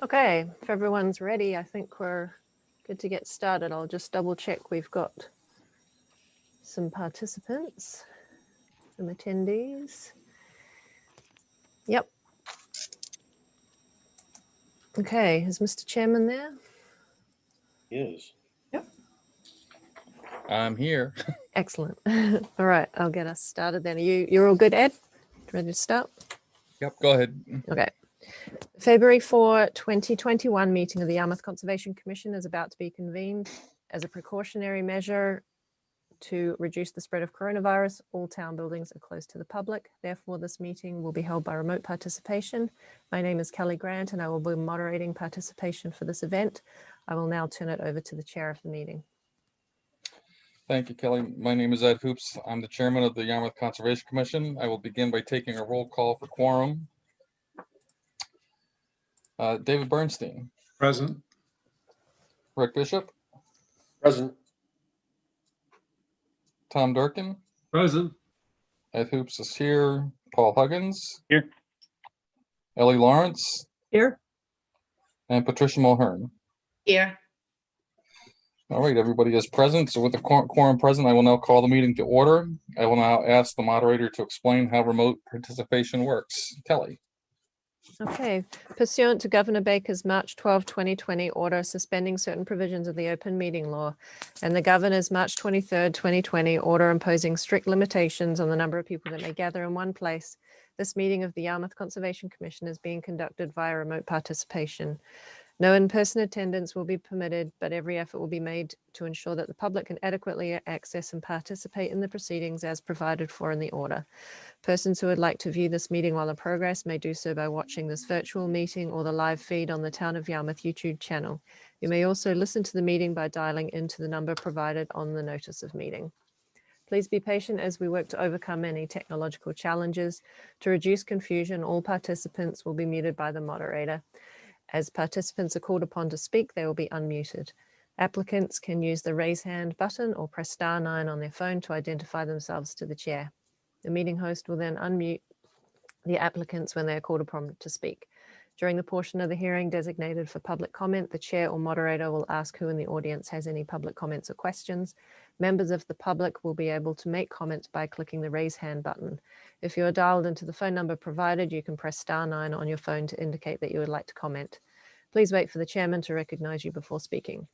Okay, if everyone's ready, I think we're good to get started. I'll just double check we've got some participants, some attendees. Yep. Okay, is Mr. Chairman there? Yes. Yep. I'm here. Excellent. All right, I'll get us started then. You're all good, Ed? Ready to start? Yep, go ahead. Okay. February 4, 2021 meeting of the Yarmouth Conservation Commission is about to be convened. As a precautionary measure to reduce the spread of coronavirus, all town buildings are closed to the public. Therefore, this meeting will be held by remote participation. My name is Kelly Grant and I will be moderating participation for this event. I will now turn it over to the chair of the meeting. Thank you, Kelly. My name is Ed Hoops. I'm the chairman of the Yarmouth Conservation Commission. I will begin by taking a roll call for quorum. David Bernstein. Present. Rick Bishop. Present. Tom Durkin. Present. Ed Hoops is here. Paul Huggins. Here. Ellie Lawrence. Here. And Patricia Mulhern. Here. All right, everybody is present. So with the quorum present, I will now call the meeting to order. I will now ask the moderator to explain how remote participation works. Kelly. Okay, pursuant to Governor Baker's March 12, 2020 order suspending certain provisions of the open meeting law and the governor's March 23, 2020 order imposing strict limitations on the number of people that may gather in one place, this meeting of the Yarmouth Conservation Commission is being conducted via remote participation. No in-person attendance will be permitted, but every effort will be made to ensure that the public can adequately access and participate in the proceedings as provided for in the order. Persons who would like to view this meeting while in progress may do so by watching this virtual meeting or the live feed on the Town of Yarmouth YouTube channel. You may also listen to the meeting by dialing into the number provided on the notice of meeting. Please be patient as we work to overcome any technological challenges. To reduce confusion, all participants will be muted by the moderator. As participants are called upon to speak, they will be unmuted. Applicants can use the raise hand button or press *9 on their phone to identify themselves to the chair. The meeting host will then unmute the applicants when they are called upon to speak. During the portion of the hearing designated for public comment, the chair or moderator will ask who in the audience has any public comments or questions. Members of the public will be able to make comments by clicking the raise hand button. If you are dialed into the phone number provided, you can press *9 on your phone to indicate that you would like to comment. Please wait for the chairman to recognize you before speaking.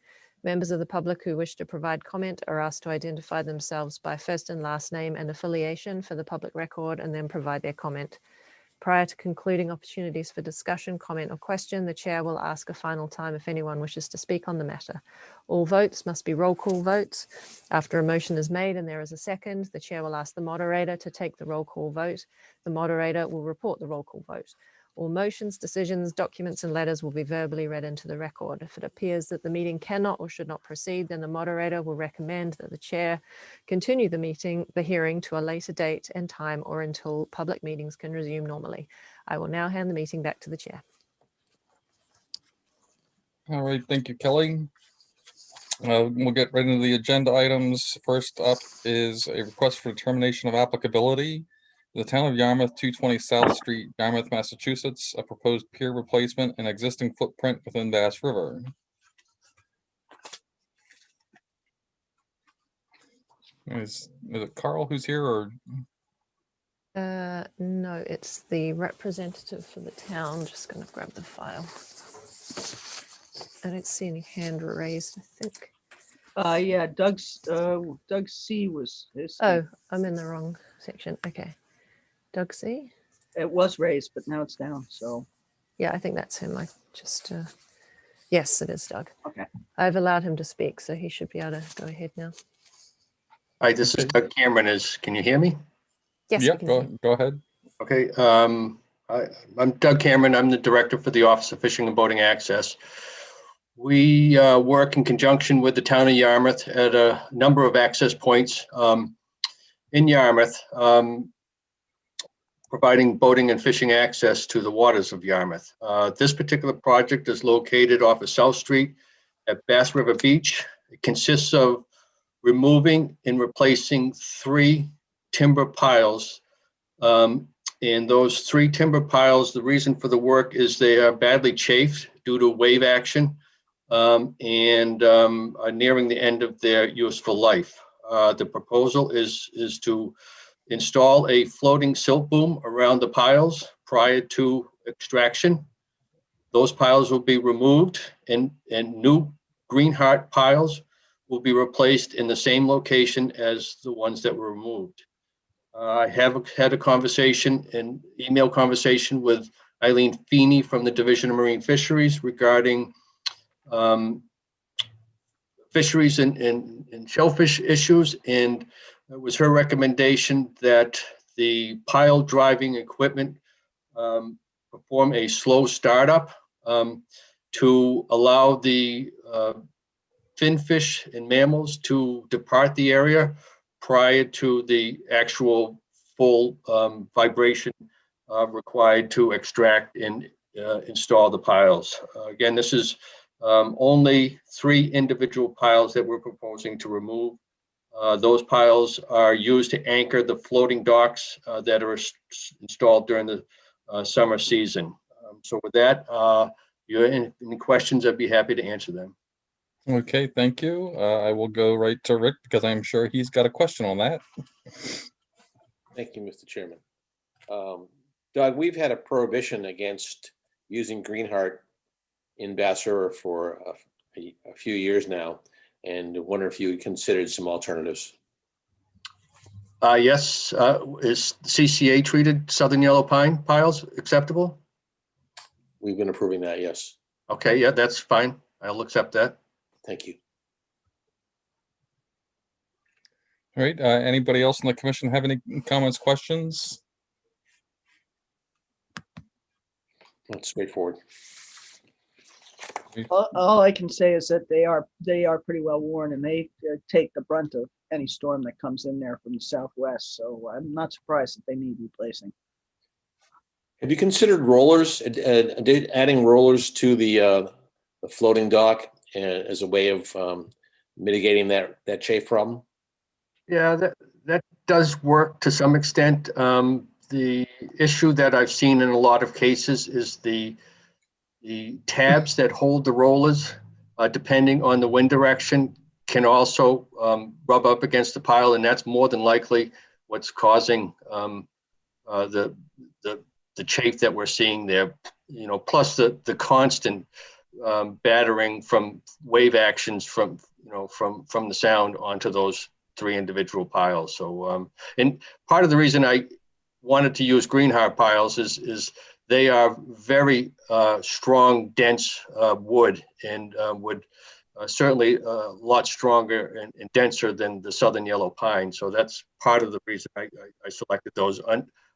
Members of the public who wish to provide comment are asked to identify themselves by first and last name and affiliation for the public record and then provide their comment. Prior to concluding opportunities for discussion, comment or question, the chair will ask a final time if anyone wishes to speak on the matter. All votes must be roll call votes. After a motion is made and there is a second, the chair will ask the moderator to take the roll call vote. The moderator will report the roll call vote. All motions, decisions, documents, and letters will be verbally read into the record. If it appears that the meeting cannot or should not proceed, then the moderator will recommend that the chair continue the hearing to a later date and time or until public meetings can resume normally. I will now hand the meeting back to the chair. All right, thank you, Kelly. We'll get right into the agenda items. First up is a request for determination of applicability. The Town of Yarmouth, 220 South Street, Yarmouth, Massachusetts, a proposed pier replacement and existing footprint within Bass River. Is it Carl who's here, or? No, it's the representative for the town. Just going to grab the file. I don't see any hand raised, I think. Yeah, Doug C was his. Oh, I'm in the wrong section. Okay. Doug C? It was raised, but now it's down, so. Yeah, I think that's him. I just, yes, it is Doug. Okay. I've allowed him to speak, so he should be able to go ahead now. Hi, this is Doug Cameron. Can you hear me? Yes, Yep, go ahead. Okay. I'm Doug Cameron. I'm the director for the Office of Fishing and Boating Access. We work in conjunction with the town of Yarmouth at a number of access points in Yarmouth, providing boating and fishing access to the waters of Yarmouth. This particular project is located off of South Street at Bass River Beach. It consists of removing and replacing 3 timber piles And those 3 timber piles, the reason for the work is they are badly chafed due to wave action and are nearing the end of their useful life. The proposal is to install a floating silt boom around the piles prior to extraction. Those piles will be removed and new green heart piles will be replaced in the same location as the ones that were removed. I have had a conversation, an email conversation with Eileen Feeney from the Division of Marine Fisheries regarding fisheries and shellfish issues. And it was her recommendation that the pile driving equipment perform a slow startup to allow the finfish and mammals to depart the area prior to the actual full vibration required to extract and install the piles. Again, this is only 3 individual piles that we're proposing to remove. Those piles are used to anchor the floating docks that are installed during the summer season. So with that, you have any questions, I'd be happy to answer them. Okay, thank you. I will go right to Rick because I'm sure he's got a question on that. Thank you, Mr. Chairman. Doug, we've had a prohibition against using greenheart in Bass River for a few years now, and wonder if you considered some alternatives. Yes, is CCA treated southern yellow pine piles acceptable? We've been approving that, yes. Okay, yeah, that's fine. I'll accept that. Thank you. All right, anybody else in the commission have any comments, questions? That's straightforward. All I can say is that they are pretty well worn, and they take the brunt of any storm that comes in there from the southwest. So I'm not surprised that they need replacing. Have you considered rollers, adding rollers to the floating dock as a way of mitigating that chafe problem? Yeah, that does work to some extent. The issue that I've seen in a lot of cases is the tabs that hold the rollers, depending on the wind direction, can also rub up against the pile, and that's more than likely what's causing the chafe that we're seeing there. You know, plus the constant battering from wave actions from the sound onto those 3 individual piles. So, and part of the reason I wanted to use greenheart piles is they are very strong, dense wood, and would certainly a lot stronger and denser than the southern yellow pine. So that's part of the reason I selected those,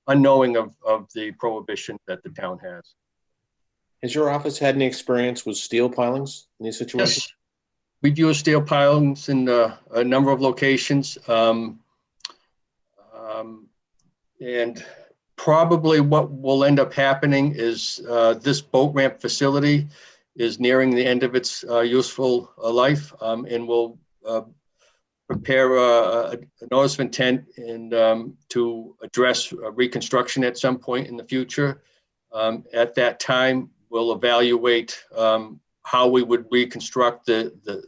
unknowing of the prohibition that the town has. Has your office had any experience with steel pilings in these situations? Yes, we've used steel pilings in a number of locations. And probably what will end up happening is this boat ramp facility is nearing the end of its useful life, and we'll prepare a notice of intent and to address reconstruction at some point in the future. At that time, we'll evaluate how we would reconstruct the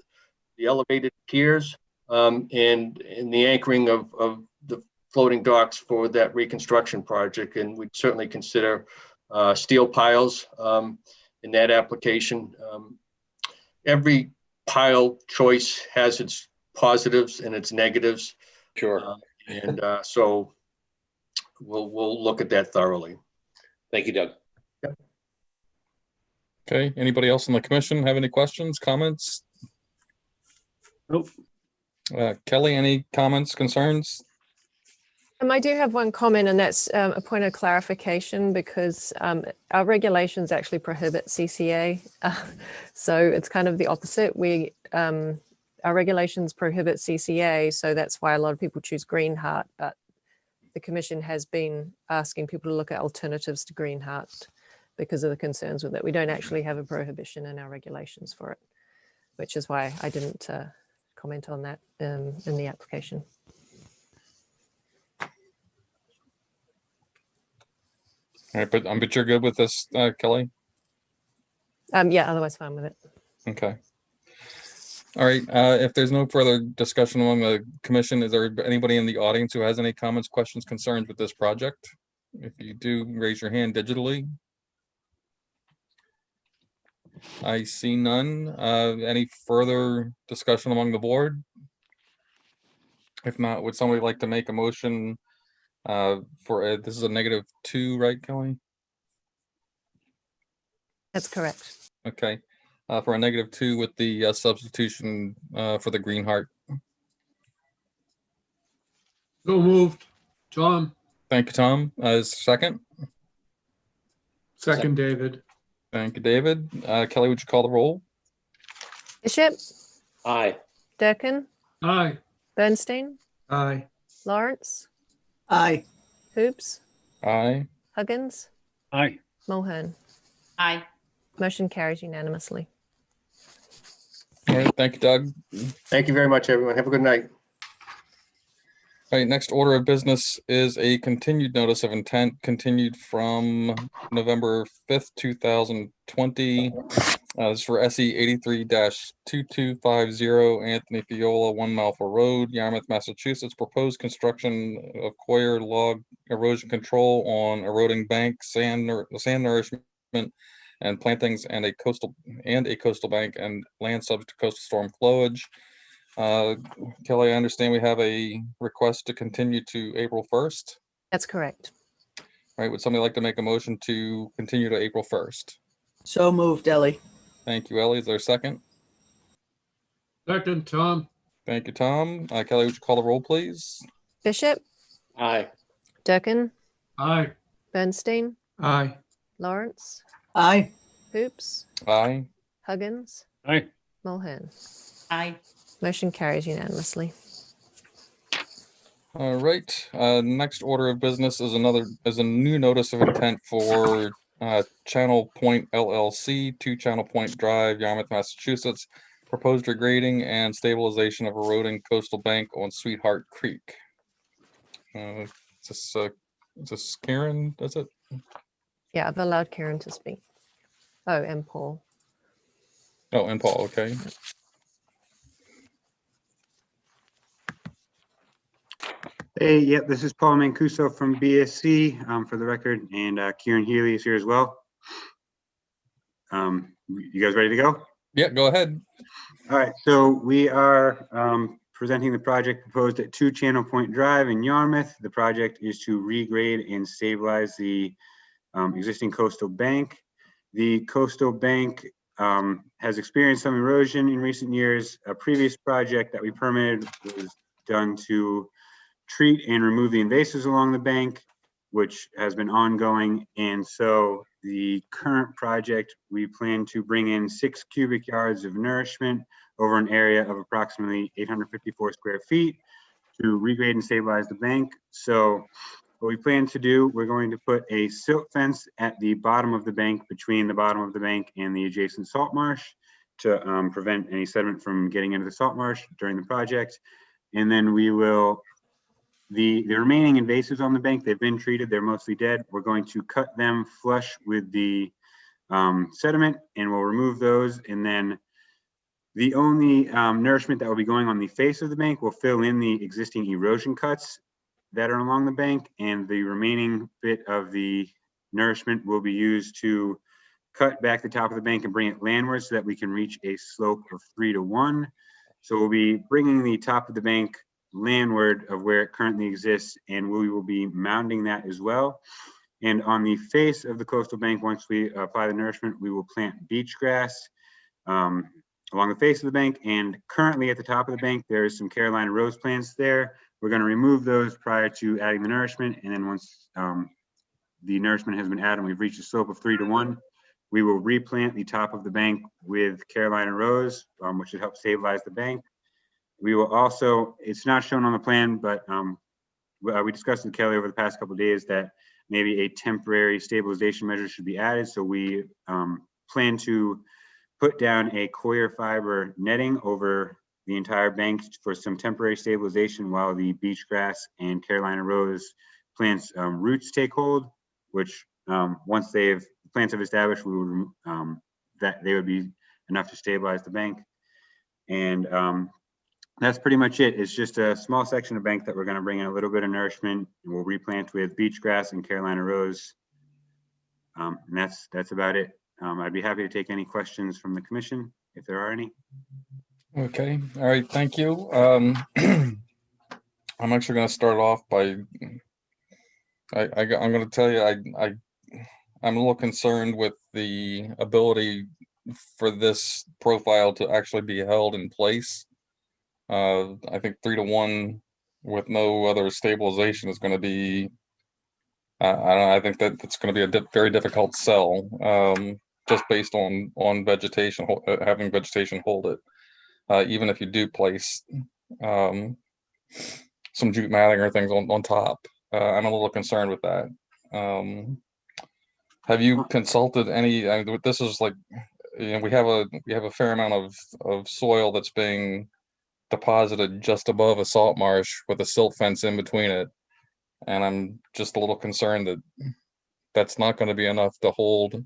elevated piers and the anchoring of the floating docks for that reconstruction project. And we'd certainly consider steel piles in that application. Every pile choice has its positives and its negatives. Sure. So we'll look at that thoroughly. Thank you, Doug. Okay, anybody else in the commission have any questions, comments? Nope. Kelly, any comments, concerns? I do have one comment, and that's a point of clarification, because our regulations actually prohibit CCA. So it's kind of the opposite. Our regulations prohibit CCA, so that's why a lot of people choose greenheart, but the commission has been asking people to look at alternatives to greenheart because of the concerns with it. We don't actually have a prohibition in our regulations for it, which is why I didn't comment on that in the application. All right, but you're good with this, Kelly? Yeah, otherwise fine with it. Okay. All right, if there's no further discussion among the commission, is there anybody in the audience who has any comments, questions, concerns with this project? If you do, raise your hand digitally. I see none. Any further discussion among the board? If not, would somebody like to make a motion for, this is a -2, right, Kelly? That's correct. Okay, for a -2 with the substitution for the green heart. So moved. Tom, Thank you, Tom. Is second? second David. Thank you, David. Kelly, would you call the roll? Bishop, Aye. Durkin, Aye. Bernstein, Aye. Lawrence, Aye. Hoops, Aye. Huggins, Aye. Mulhern. Aye. Motion carries unanimously. All right, thank you, Doug. Thank you very much, everyone. Have a good night. All right, next order of business is a continued notice of intent, continued from November 5th, 2020. This is for SE 83-2250 Anthony Fiola, 1 Malfa Road, Yarmouth, Massachusetts. Proposed construction of coir log erosion control on eroding bank, sand nourishment and plantings, and a coastal bank and land subject to coastal storm flowage. Kelly, I understand we have a request to continue to April 1st. That's correct. All right, would somebody like to make a motion to continue to April 1st? So moved, Ellie. Thank you, Ellie. Is there a second? Second, Tom. Thank you, Tom. Kelly, would you call the roll, please? Bishop, Aye. Durkin, Aye. Bernstein, Aye. Lawrence, Aye. Hoops, Aye. Huggins, Aye. Mulhern. Aye. Motion carries unanimously. All right, next order of business is a new notice of intent for Channel Point LLC, 2 Channel Point Drive, Yarmouth, Massachusetts. Proposed regrading and stabilization of eroding coastal bank on Sweetheart Creek. Is this Karen, does it? Yeah, I've allowed Karen to speak. Oh, and Paul. Oh, and Paul, okay. Hey, yep, this is Paul Mancuso from BSC, for the record, and Kieran Healy is here as well. You guys ready to go? Yeah, go ahead. All right, so we are presenting the project proposed at 2 Channel Point Drive in Yarmouth. The project is to regrade and stabilize the existing coastal bank. The coastal bank has experienced some erosion in recent years. A previous project that we permitted was done to treat and remove the invasives along the bank, which has been ongoing. And so the current project, we plan to bring in 6 cubic yards of nourishment over an area of approximately 854 square feet to regrade and stabilize the bank. So what we plan to do, we're going to put a silt fence at the bottom of the bank, between the bottom of the bank and the adjacent salt marsh, to prevent any sediment from getting into the salt marsh during the project. And then we will, the remaining invasives on the bank, they've been treated, they're mostly dead. We're going to cut them flush with the sediment, and we'll remove those. And then the only nourishment that will be going on the face of the bank will fill in the existing erosion cuts that are along the bank, and the remaining bit of the nourishment will be used to cut back the top of the bank and bring it landward so that we can reach a slope of 3 to 1. So we'll be bringing the top of the bank landward of where it currently exists, and we will be mounding that as well. And on the face of the coastal bank, once we apply the nourishment, we will plant beach grass along the face of the bank. And currently at the top of the bank, there's some Carolina rose plants there. We're going to remove those prior to adding the nourishment. And then once the nourishment has been added and we've reached a slope of 3 to 1, we will replant the top of the bank with Carolina rose, which should help stabilize the bank. We will also, it's not shown on the plan, but we discussed with Kelly over the past couple of days that maybe a temporary stabilization measure should be added. So we plan to put down a coir fiber netting over the entire bank for some temporary stabilization while the beach grass and Carolina rose plants roots take hold, which once plants have established, we would, that they would be enough to stabilize the bank. And that's pretty much it. It's just a small section of bank that we're going to bring in a little bit of nourishment, and we'll replant with beach grass and Carolina rose. And that's about it. I'd be happy to take any questions from the commission if there are any. Okay, all right, thank you. I'm actually going to start off by, I'm going to tell you, I'm a little concerned with the ability for this profile to actually be held in place. I think 3-to-1 with no other stabilization is going to be, I don't know, I think that it's going to be a very difficult sell, just based on vegetation, having vegetation hold it. Even if you do place some jute matting or things on top, I'm a little concerned with that. Have you consulted any? I mean, this is like, you know, we have a fair amount of soil that's being deposited just above a salt marsh with a silt fence in between it, and I'm just a little concerned that that's not going to be enough to hold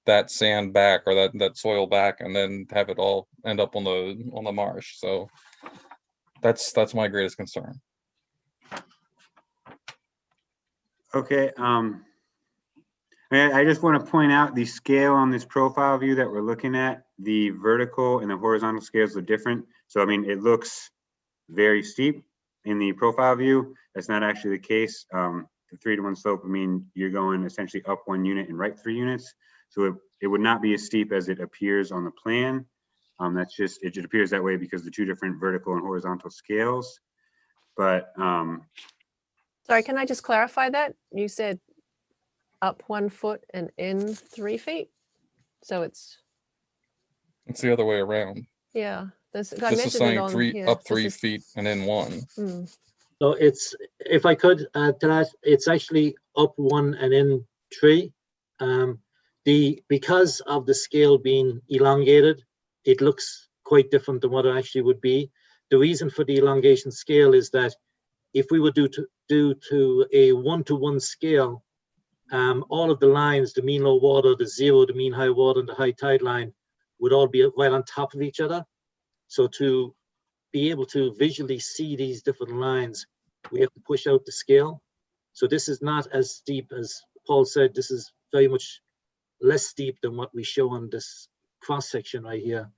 that sand back, or that soil back, and then have it all end up on the marsh. So that's my greatest concern. Okay. I just want to point out the scale on this profile view that we're looking at. The vertical and the horizontal scales are different. So, I mean, it looks very steep in the profile view. That's not actually the case. The 3-to-1 slope, I mean, you're going essentially up 1 unit and right 3 units. So it would not be as steep as it appears on the plan. That's just, it just appears that way because the 2 different vertical and horizontal scales. But Sorry, can I just clarify that? You said up 1 foot and in 3 feet? So it's, It's the other way around. yeah. I This is measured it saying on 3 here. up This 3 is- feet and in 1. So it's, if I could add to that, it's actually up 1 and in 3. Because of the scale being elongated, it looks quite different than what it actually would be. The reason for the elongation scale is that if we were do to a 1-to-1 scale, all of the lines, the mean low water, the zero, the mean high water, and the high tide line would all be right on top of each other. So to be able to visually see these different lines, we have to push out the scale. So this is not as steep as Paul said. This is very much less steep than what we show on this cross section right here.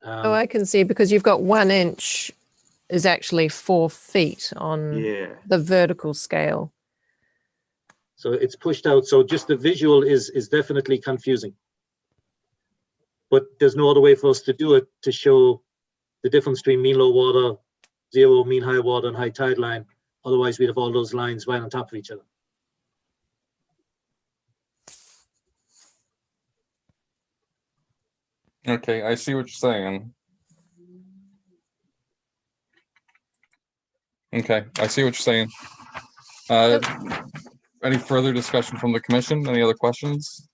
Oh, I can see, because you've got 1 inch is actually 4 feet on yeah, the vertical scale. So it's pushed out. So just the visual is definitely confusing. But there's no other way for us to do it to show the difference between mean low water, zero, mean high water, and high tide line. Otherwise, we'd have all those lines right on top of each other. Okay, I see what you're saying. Okay, I see what you're saying. Any further discussion from the commission? Any other questions?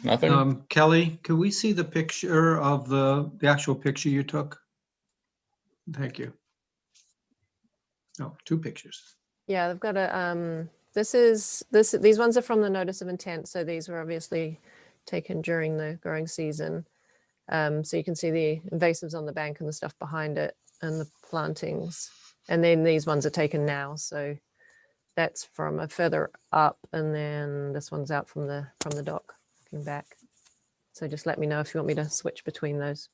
Nothing? Kelly, could we see the picture of the actual picture you took? Thank you. Oh, 2 pictures. Yeah, they've got a, these ones are from the notice of intent. So these were obviously taken during the growing season. So you can see the invasives on the bank and the stuff behind it and the plantings. And then these ones are taken now. So that's from a further up, and then this one's out from the dock, looking back. So just let me know if you want me to switch between those.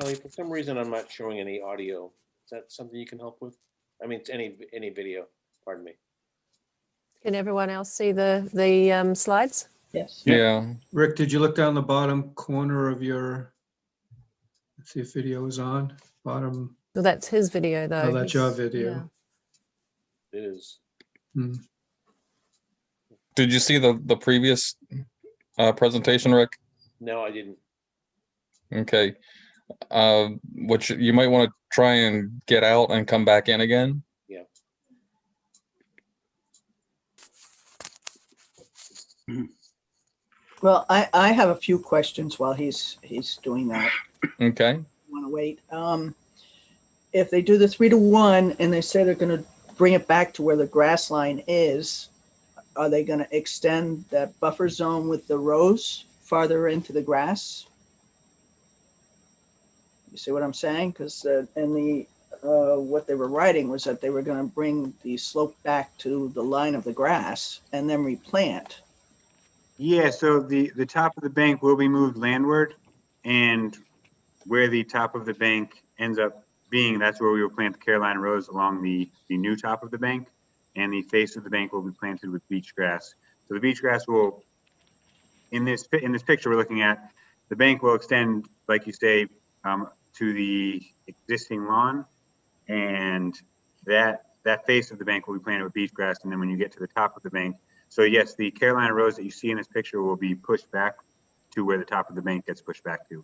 Kelly, for some reason, I'm not showing any audio. Is that something you can help with? I mean, it's any video, pardon me. Can everyone else see the slides? Yes. Yeah, Rick, did you look down the bottom corner of your, let's see if video is on, bottom, Well, that's his video though. oh, that's your He's- video. It is. Hmm. did you see the previous presentation, Rick? No, I didn't. Okay. Which you might want to try and get out and come back in again. Yeah. Well, I have a few questions while he's doing that. Okay. Want to wait. If they do the 3-to-1 and they say they're going to bring it back to where the grass line is, are they going to extend that buffer zone with the rows farther into the grass? You see what I'm saying? Because in the what they were writing was that they were going to bring the slope back to the line of the grass and then replant. Yeah, so the top of the bank will be moved landward, and where the top of the bank ends up being, that's where we will plant the Carolina rose along the new top of the bank, and the face of the bank will be planted with beach grass. So the beach grass will, in this picture we're looking at, the bank will extend, like you say, to the existing lawn, and that face of the bank will be planted with beach grass. And then when you get to the top of the bank, so yes, the Carolina rose that you see in this picture will be pushed back to where the top of the bank gets pushed back to.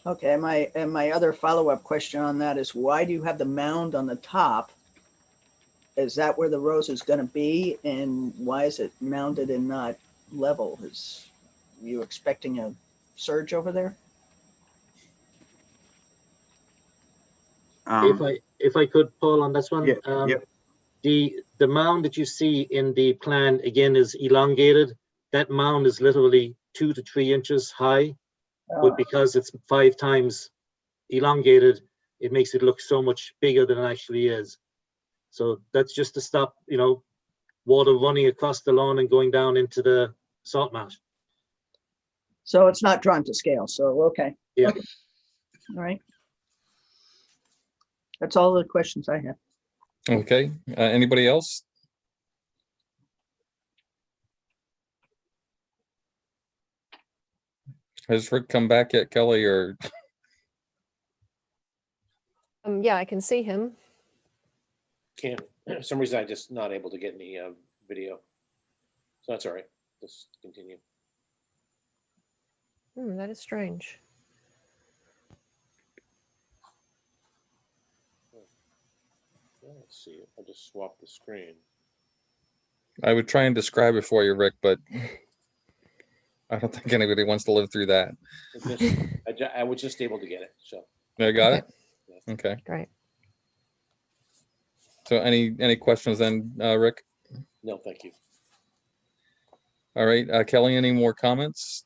Okay, my other follow-up question on that is, why do you have the mound on the top? Is that where the rose is going to be, and why is it mounded and not level? Is you expecting a surge over there? If I could, Paul, on this one, Yep. The mound that you see in the plan again is elongated. That mound is literally 2 to 3 inches high, but because it's 5 times elongated, it makes it look so much bigger than it actually is. So that's just to stop, water running across the lawn and going down into the salt marsh. So it's not drawn to scale. So okay. Yeah. Okay. All right. That's all the questions I have. Okay. Anybody else? Has Rick come back yet, Kelly, or? Yeah, I can see him. Can't, for some reason, I just not able to get any video. So that's all right. Let's continue. That is strange. Let's see. I'll just swap the screen. I would try and describe it for you, Rick, but I don't think anybody wants to live through that. I was just able to get it. So I got Okay. it. Okay. Great. So any questions then, Rick? no, thank you. All right, Kelly, any more comments?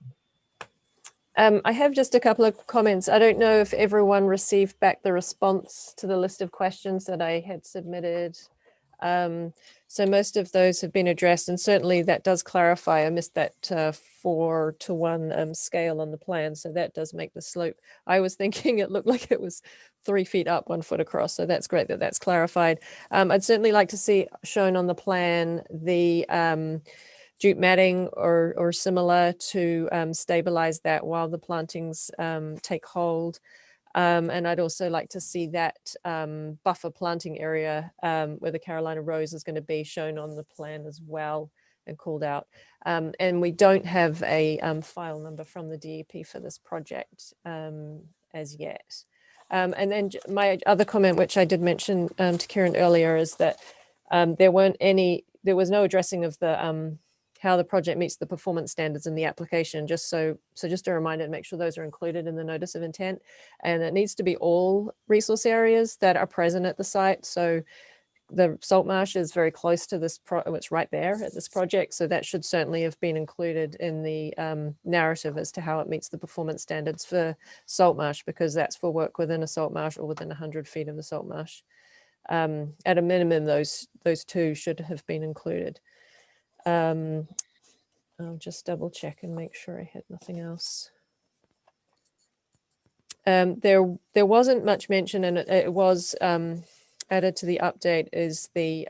I have just a couple of comments. I don't know if everyone received back the response to the list of questions that I had submitted. So most of those have been addressed, and certainly that does clarify. I missed that 4-to-1 scale on the plan, so that does make the slope. I was thinking it looked like it was 3 feet up, 1 foot across, so that's great that that's clarified. I'd certainly like to see shown on the plan the jute matting or similar to stabilize that while the plantings take hold. And I'd also like to see that buffer planting area where the Carolina rose is going to be shown on the plan as well and called out. And we don't have a file number from the DEP for this project as yet. And then my other comment, which I did mention to Kieran earlier, is that there was no addressing of the how the project meets the performance standards in the application. Just a reminder to make sure those are included in the notice of intent. And it needs to be all resource areas that are present at the site. So the salt marsh is very close to this, it's right there at this project. So that should certainly have been included in the narrative as to how it meets the performance standards for salt marsh, because that's for work within a salt marsh or within 100 feet of the salt marsh. At a minimum, those two should have been included. I'll just double check and make sure I had nothing else. There wasn't much mention, and it was added to the update, is the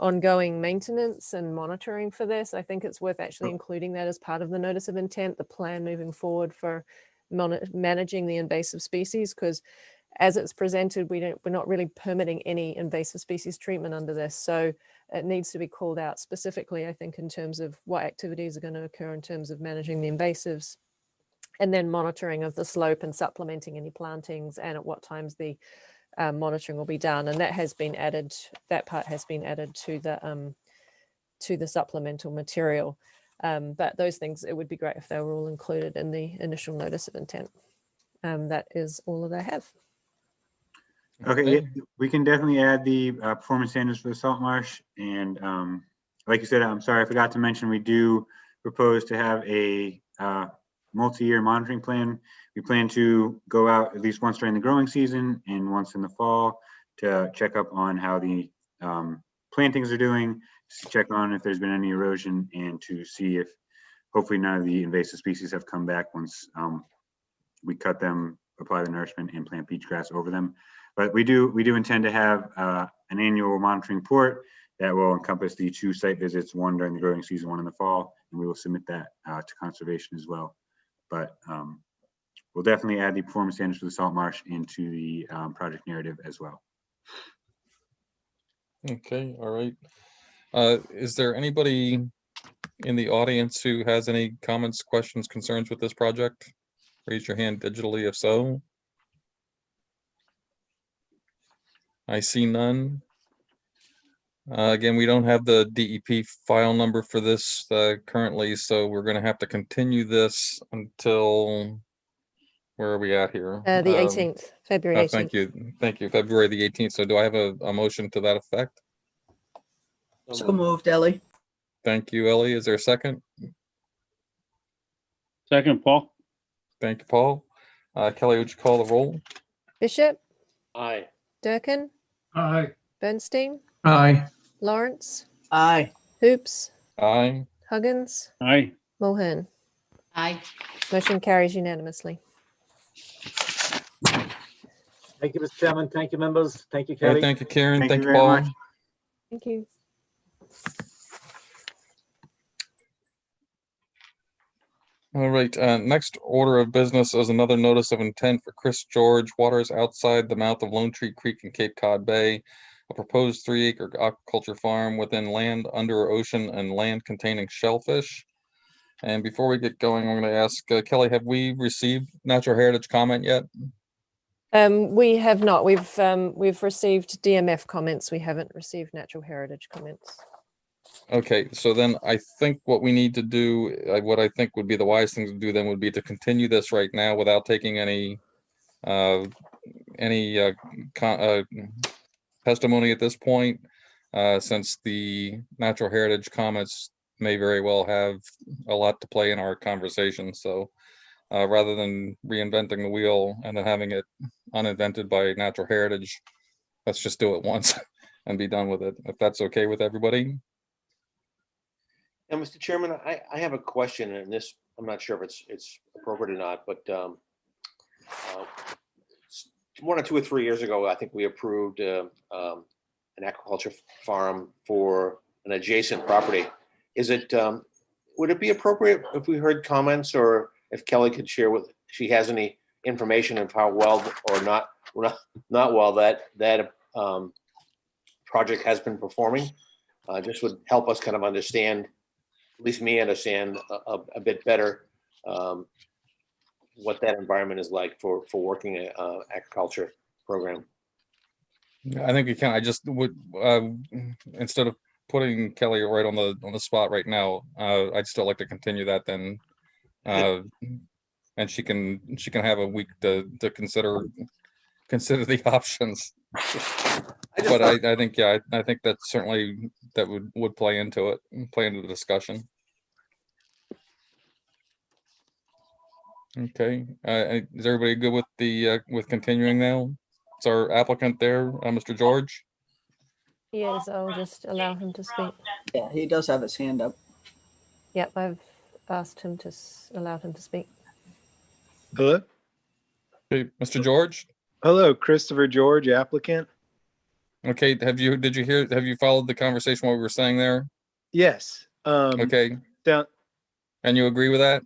ongoing maintenance and monitoring for this. I think it's worth actually including that as part of the notice of intent, the plan moving forward for managing the invasive species, because as it's presented, we're not really permitting any invasive species treatment under this. So it needs to be called out specifically, I think, in terms of what activities are going to occur in terms of managing the invasives, and then monitoring of the slope and supplementing any plantings, and at what times the monitoring will be done. And that has been added, that part has been added to the supplemental material. But those things, it would be great if they were all included in the initial notice of intent. that is all that I have. Okay, yeah, we can definitely add the performance standards for the salt marsh. And like you said, I'm sorry, I forgot to mention, we do propose to have a multi-year monitoring plan. We plan to go out at least once during the growing season and once in the fall to check up on how the plantings are doing, to check on if there's been any erosion, and to see if hopefully none of the invasive species have come back once we cut them, apply the nourishment, and plant beach grass over them. But we do intend to have an annual monitoring report that will encompass the 2 site visits, one during the growing season, one in the fall, and we will submit that to conservation as well. But we'll definitely add the performance standards for the salt marsh into the project narrative as well. Okay, all right. Is there anybody in the audience who has any comments, questions, concerns with this project? Raise your hand digitally if so. I see none. Again, we don't have the DEP file number for this currently, so we're going to have to continue this until, where are we at here? The 18th, February 18th. Thank you, February the 18th. So do I have a motion to that effect? So moved, Ellie. Thank you, Ellie. Is there a second? Second, Paul. Thank you, Paul. Kelly, would you call the roll? Bishop, Aye. Durkin, Aye. Bernstein, Aye. Lawrence, Aye. Hoops, Aye. Huggins, Aye. Mulhern. Aye. Motion carries unanimously. Thank you, Mr. Chairman. Thank you, members. Thank you, All right, Kelly. thank you, Karen. Thank Thank you you, very Paul. much. Thank you. All right, next order of business is another notice of intent for Chris George, waters outside the mouth of Lone Tree Creek in Cape Cod Bay, a proposed 3-acre aquaculture farm within land under ocean and land containing shellfish. And before we get going, I'm going to ask Kelly, have we received natural heritage comment yet? We have not. We've received DMF comments. We haven't received natural heritage comments. Okay, so then I think what we need to do, what I think would be the wise thing to do then would be to continue this right now without taking any testimony at this point, since the natural heritage comments may very well have a lot to play in our conversation. So rather than reinventing the wheel and then having it uninvented by natural heritage, let's just do it once and be done with it, if that's okay with everybody. Now, Mr. Chairman, I have a question, and this, I'm not sure if it's appropriate or not, but 1 or 2 or 3 years ago, I think we approved an aquaculture farm for an adjacent property. Is it, would it be appropriate if we heard comments, or if Kelly could share with, she has any information of how well or not well that project has been performing? Just would help us kind of understand, at least me understand a bit better what that environment is like for working a aquaculture program. I think you can. I just would, instead of putting Kelly right on the spot right now, I'd still like to continue that then, and she can have a week to consider the options. But I think, yeah, I think that certainly that would play into the discussion. Okay, is everybody good with with continuing now? It's our applicant there, Mr. George. Yes, I'll just allow him to speak. Yeah, he does have his hand up. Yep, I've asked him to allow him to speak. Hello? Okay, Mr. George. Hello, Christopher George, applicant. Okay, have you followed the conversation what we were saying there? Yes. Okay. Down, And you agree with that?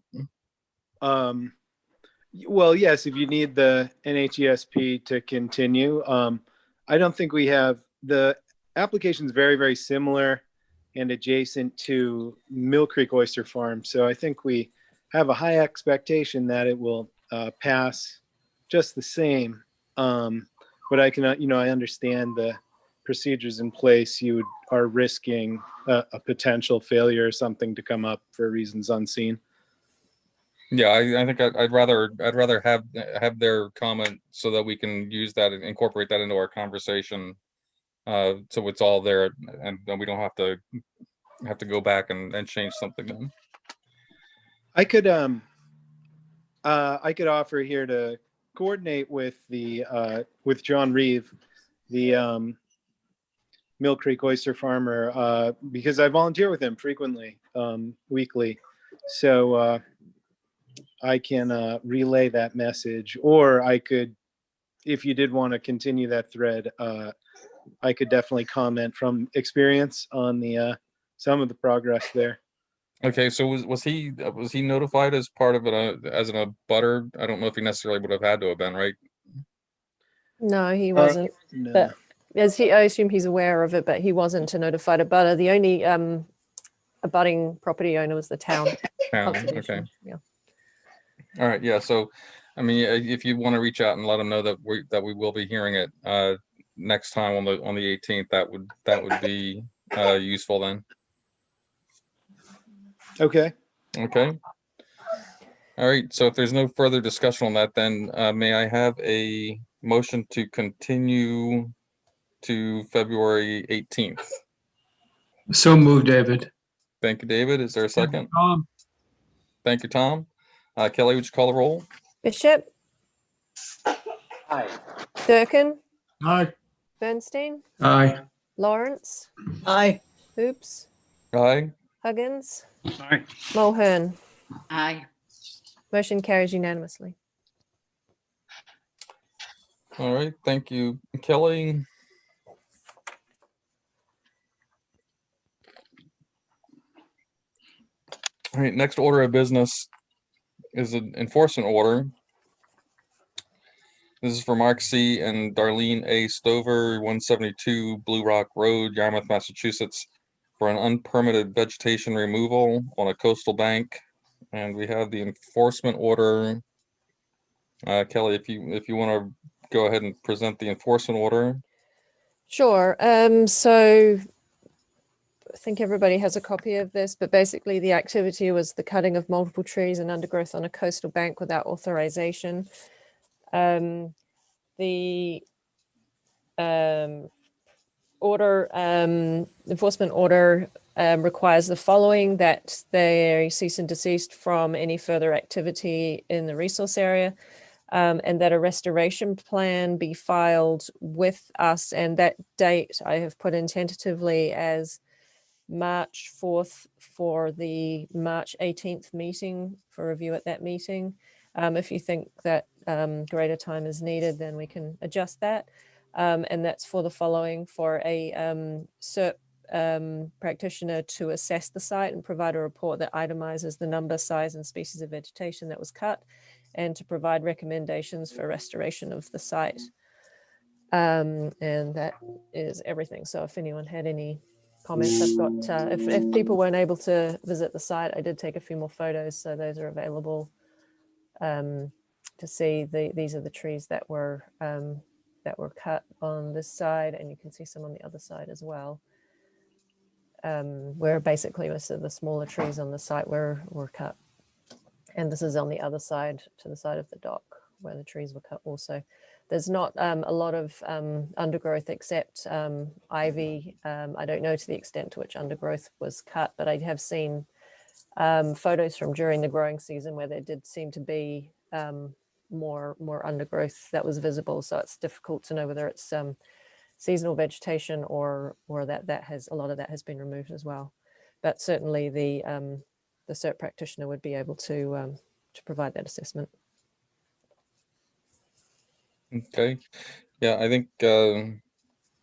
well, yes, if you need the NHESP to continue. I don't think we have, the application is very, very similar and adjacent to Mill Creek Oyster Farm. So I think we have a high expectation that it will pass just the same. But I can, I understand the procedures in place. You are risking a potential failure or something to come up for reasons unseen. Yeah, I think I'd rather have their comment so that we can use that and incorporate that into our conversation. So it's all there and then we don't have to go back and change something then. I could offer here to coordinate with with John Reeve, the Mill Creek oyster farmer, because I volunteer with him frequently, weekly. So I can relay that message, or I could, if you did want to continue that thread, I could definitely comment from experience on the some of the progress there. Okay, so was he notified as part of it as an abutter? I don't know if he necessarily would have had to have been, right? No, he wasn't. No. But I assume he's aware of it, but he wasn't a notified abutter. The only abutting property owner was the town. Town, okay. Conservation, yeah. All right, yeah. So, I mean, if you want to reach out and let them know that we will be hearing it next time on the 18th, that would be useful then. Okay. Okay. All right. So if there's no further discussion on that, then may I have a motion to continue to February 18th? So moved, David. Thank you, David. Is there a second? Tom, Thank you, Tom. Kelly, would you call the roll? Bishop, Aye. Durkin, aye. Bernstein, Aye. Lawrence, Aye. Hoops, Aye. Huggins, Aye. Mulhern. Aye. Motion carries unanimously. All right. Thank you, Kelly. All right. Next order of business is an enforcement order. This is for Mark C. and Darlene A. Stover, 172 Blue Rock Road, Yarmouth, Massachusetts, for an unpermitted vegetation removal on a coastal bank. And we have the enforcement order. Kelly, if you want to go ahead and present the enforcement order. Sure. So I think everybody has a copy of this, but basically the activity was the cutting of multiple trees and undergrowth on a coastal bank without authorization. The enforcement order requires the following: that they cease and desist from any further activity in the resource area, and that a restoration plan be filed with us. And that date I have put in tentatively as March 4th for the March 18th meeting for review at that meeting. If you think that greater time is needed, then we can adjust that. And that's for the following: for a SERP practitioner to assess the site and provide a report that itemizes the number, size, and species of vegetation that was cut, and to provide recommendations for restoration of the site. And that is everything. So if anyone had any comments, I've got, if people weren't able to visit the site, I did take a few more photos, so those are available to see. These are the trees that were cut on this side, and you can see some on the other side as well, where basically most of the smaller trees on the site were cut. And this is on the other side, to the side of the dock, where the trees were cut also. There's not a lot of undergrowth except ivy. I don't know to the extent to which undergrowth was cut, but I have seen photos from during the growing season where there did seem to be more undergrowth that was visible. So it's difficult to know whether it's seasonal vegetation or that has, a lot of that has been removed as well. But certainly the CERT practitioner would be able to provide that assessment. Okay. Yeah, I think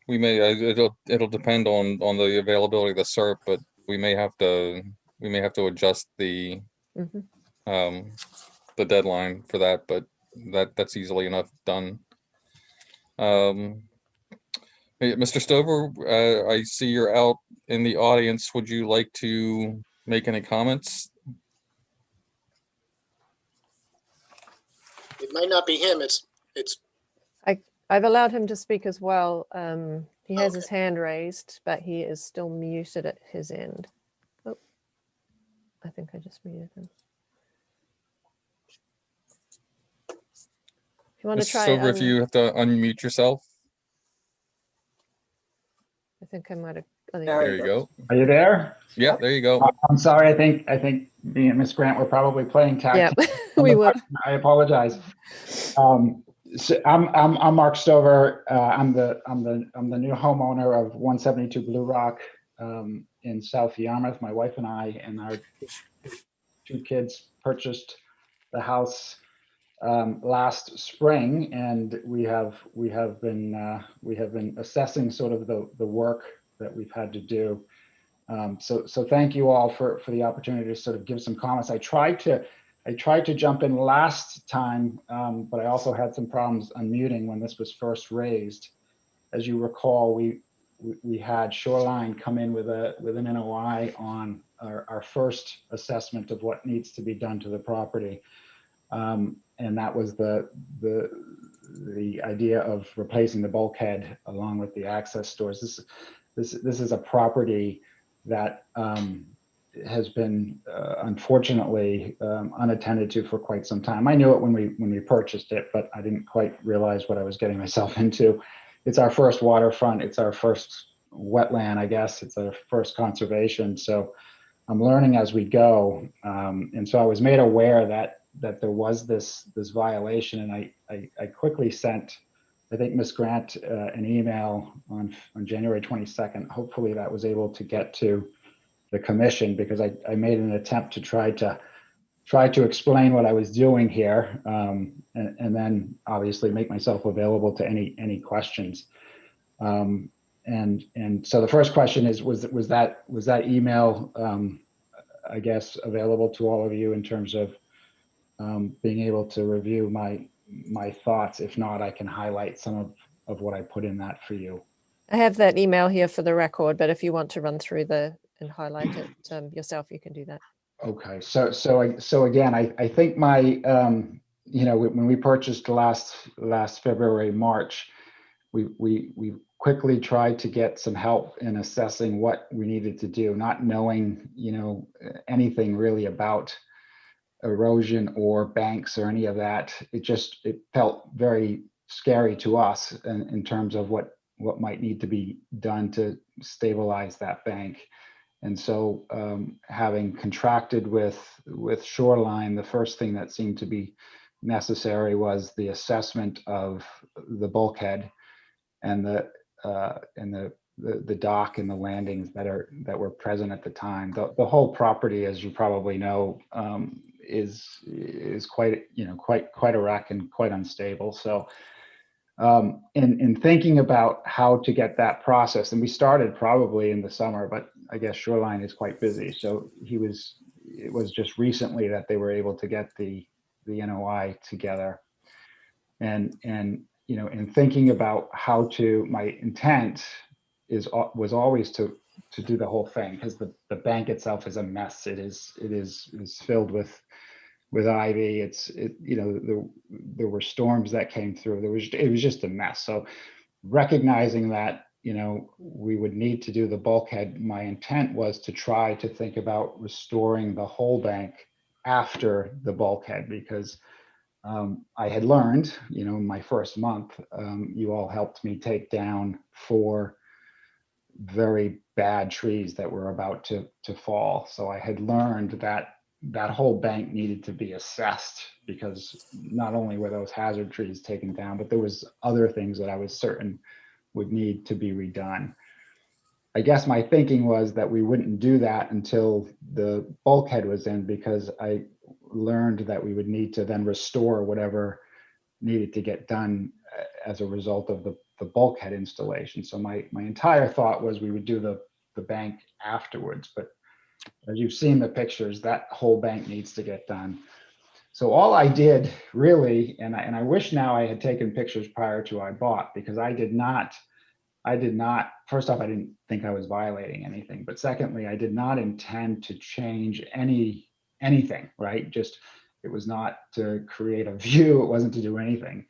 we may. It'll depend on the availability of the SERP, but we may have to adjust the the deadline for that. But that's easily enough done. Hey, Mr. Stover, I see you're out in the audience. Would you like to make any comments? It might not be him. It's I've allowed him to speak as well. He has his Okay. hand raised, but he is still muted at his end. Oh, I think I just muted him. you want to Mrs. try? Stover, if you have to unmute yourself. I think I might have. There you go. Are you there? Yeah, there you go. I'm sorry. I think me and Miss Grant were probably playing tag Yeah, team. we were. I apologize. So I'm Mark Stover. I'm the new homeowner of 172 Blue Rock in South Yarmouth. My wife and I and our two kids purchased the house last spring, and we have been assessing sort of the work that we've had to do. So thank you all for the opportunity to sort of give some comments. I tried to jump in last time, but I also had some problems unmuting when this was first raised. As you recall, we had Shoreline come in with an NOI on our first assessment of what needs to be done to the property. And that was the idea of replacing the bulkhead along with the access doors. This is a property that has been unfortunately unattended to for quite some time. I knew it when we purchased it, but I didn't quite realize what I was getting myself into. It's our first waterfront. It's our first wetland, I guess. It's our first conservation. So I'm learning as we go. And so I was made aware that there was this violation, and I quickly sent, I think, Ms. Grant an email on January 22nd. Hopefully that was able to get to the commission, because I made an attempt to try to explain what I was doing here, and then obviously make myself available to any questions. And so the first question is, was that email, I guess, available to all of you in terms of being able to review my thoughts? If not, I can highlight some of what I put in that for you. I have that email here for the record, but if you want to run through and highlight it yourself, you can do that. Okay, so again, I think my when we purchased last February, March, we quickly tried to get some help in assessing what we needed to do, not knowing anything really about erosion or banks or any of that. It felt very scary to us in terms of what might need to be done to stabilize that bank. And so having contracted with Shoreline, the first thing that seemed to be necessary was the assessment of the bulkhead and the dock and the landings that were present at the time. The whole property, as you probably know, is quite a wreck and quite unstable. So in thinking about how to get that process, and we started probably in the summer, but I guess Shoreline is quite busy. So it was just recently that they were able to get the NOI together. And in thinking about how to, my intent was always to do the whole thing, because the bank itself is a mess. It is filled with ivy. There were storms that came through. It was just a mess. So recognizing that we would need to do the bulkhead, my intent was to try to think about restoring the whole bank after the bulkhead, because I had learned, in my first month, you all helped me take down 4 very bad trees that were about to fall. So I had learned that whole bank needed to be assessed, because not only were those hazard trees taken down, but there was other things that I was certain would need to be redone. I guess my thinking was that we wouldn't do that until the bulkhead was in, because I learned that we would need to then restore whatever needed to get done as a result of the bulkhead installation. So my entire thought was we would do the bank afterwards, but as you've seen the pictures, that whole bank needs to get done. So all I did really, and I wish now I had taken pictures prior to I bought, because I did not, first off, I didn't think I was violating anything, but secondly, I did not intend to change anything, right? Just, it was not to create a view. It wasn't to do anything.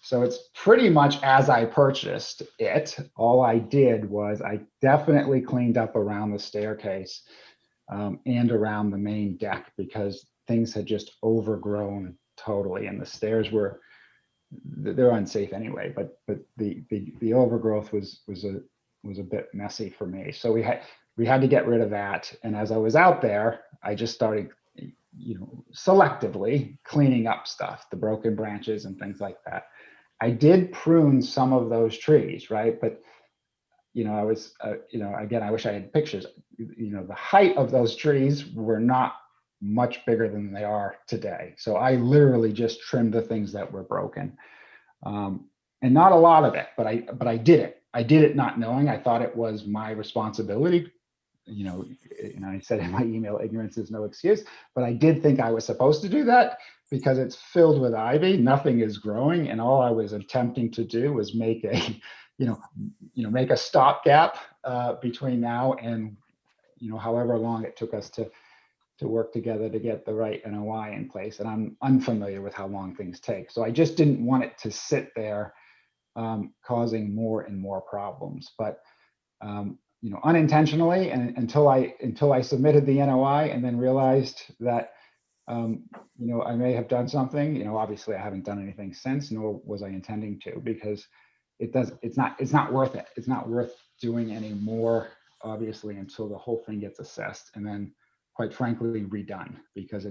So it's pretty much as I purchased it. All I did was I definitely cleaned up around the staircase and around the main deck, because things had just overgrown totally, and the stairs were they're unsafe anyway, but the overgrowth was a bit messy for me. So we had to get rid of that. And as I was out there, I just started, selectively cleaning up stuff, the broken branches and things like that. I did prune some of those trees, right? But I was, again, I wish I had pictures. The height of those trees were not much bigger than they are today. So I literally just trimmed the things that were broken, and not a lot of it, but I did it. I did it not knowing. I thought it was my responsibility. I said in my email, ignorance is no excuse, but I did think I was supposed to do that because it's filled with ivy. Nothing is growing, and all I was attempting to do was make a make a stopgap between now and however long it took us to work together to get the right NOI in place. And I'm unfamiliar with how long things take, so I just didn't want it to sit there causing more and more problems. But unintentionally, and until I submitted the NOI and then realized that I may have done something. Obviously I haven't done anything since, nor was I intending to, because it's not worth it. It's not worth doing any more, obviously, until the whole thing gets assessed and then, quite frankly, redone, because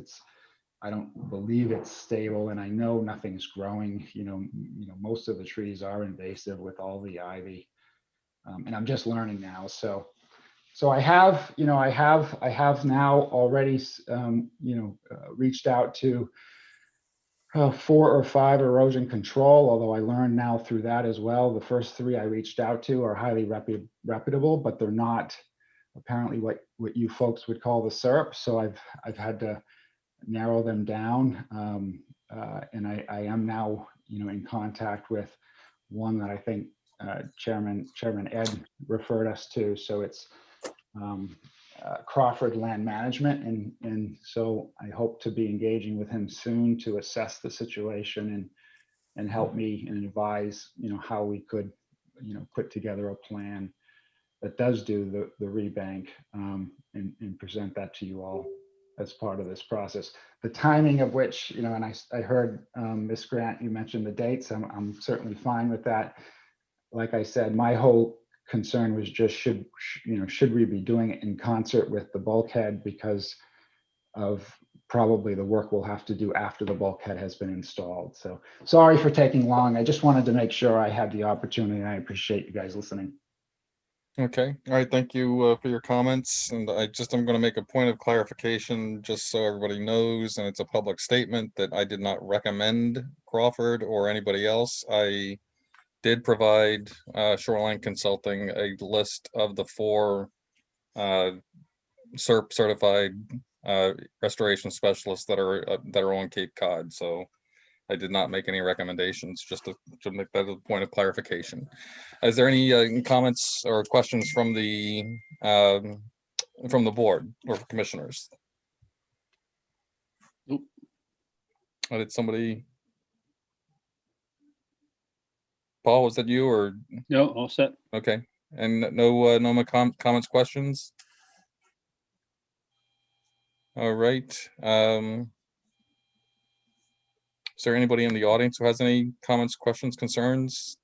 I don't believe it's stable, and I know nothing's growing. Most of the trees are invasive with all the ivy, and I'm just learning now. So I have now already reached out to 4 or 5 erosion control, although I learned now through that as well. The first 3 I reached out to are highly reputable, but they're not apparently what you folks would call the SERP. So I've had to narrow them down, and I am now in contact with one that I think Chairman Ed referred us to. So it's Crawford Land Management, and so I hope to be engaging with him soon to assess the situation and help me and advise how we could put together a plan that does do the rebank, and present that to you all as part of this process. The timing of which, and I heard Ms. Grant, you mentioned the dates. I'm certainly fine with that. Like I said, my whole concern was just should we be doing it in concert with the bulkhead, because of probably the work we'll have to do after the bulkhead has been installed. So sorry for taking long. I just wanted to make sure I had the opportunity, and I appreciate you guys listening. Okay, all right, thank you for your comments. And I'm going to make a point of clarification, just so everybody knows, and it's a public statement, that I did not recommend Crawford or anybody else. I did provide Shoreline Consulting a list of the 4 SERP certified restoration specialists that are on Cape Cod. So I did not make any recommendations, just to make that a point of clarification. Is there any comments or questions from the board or commissioners? Did somebody? Paul, was that you or? No, all set. Okay, and no more comments, questions? All right. Is there anybody in the audience who has any comments, questions, concerns?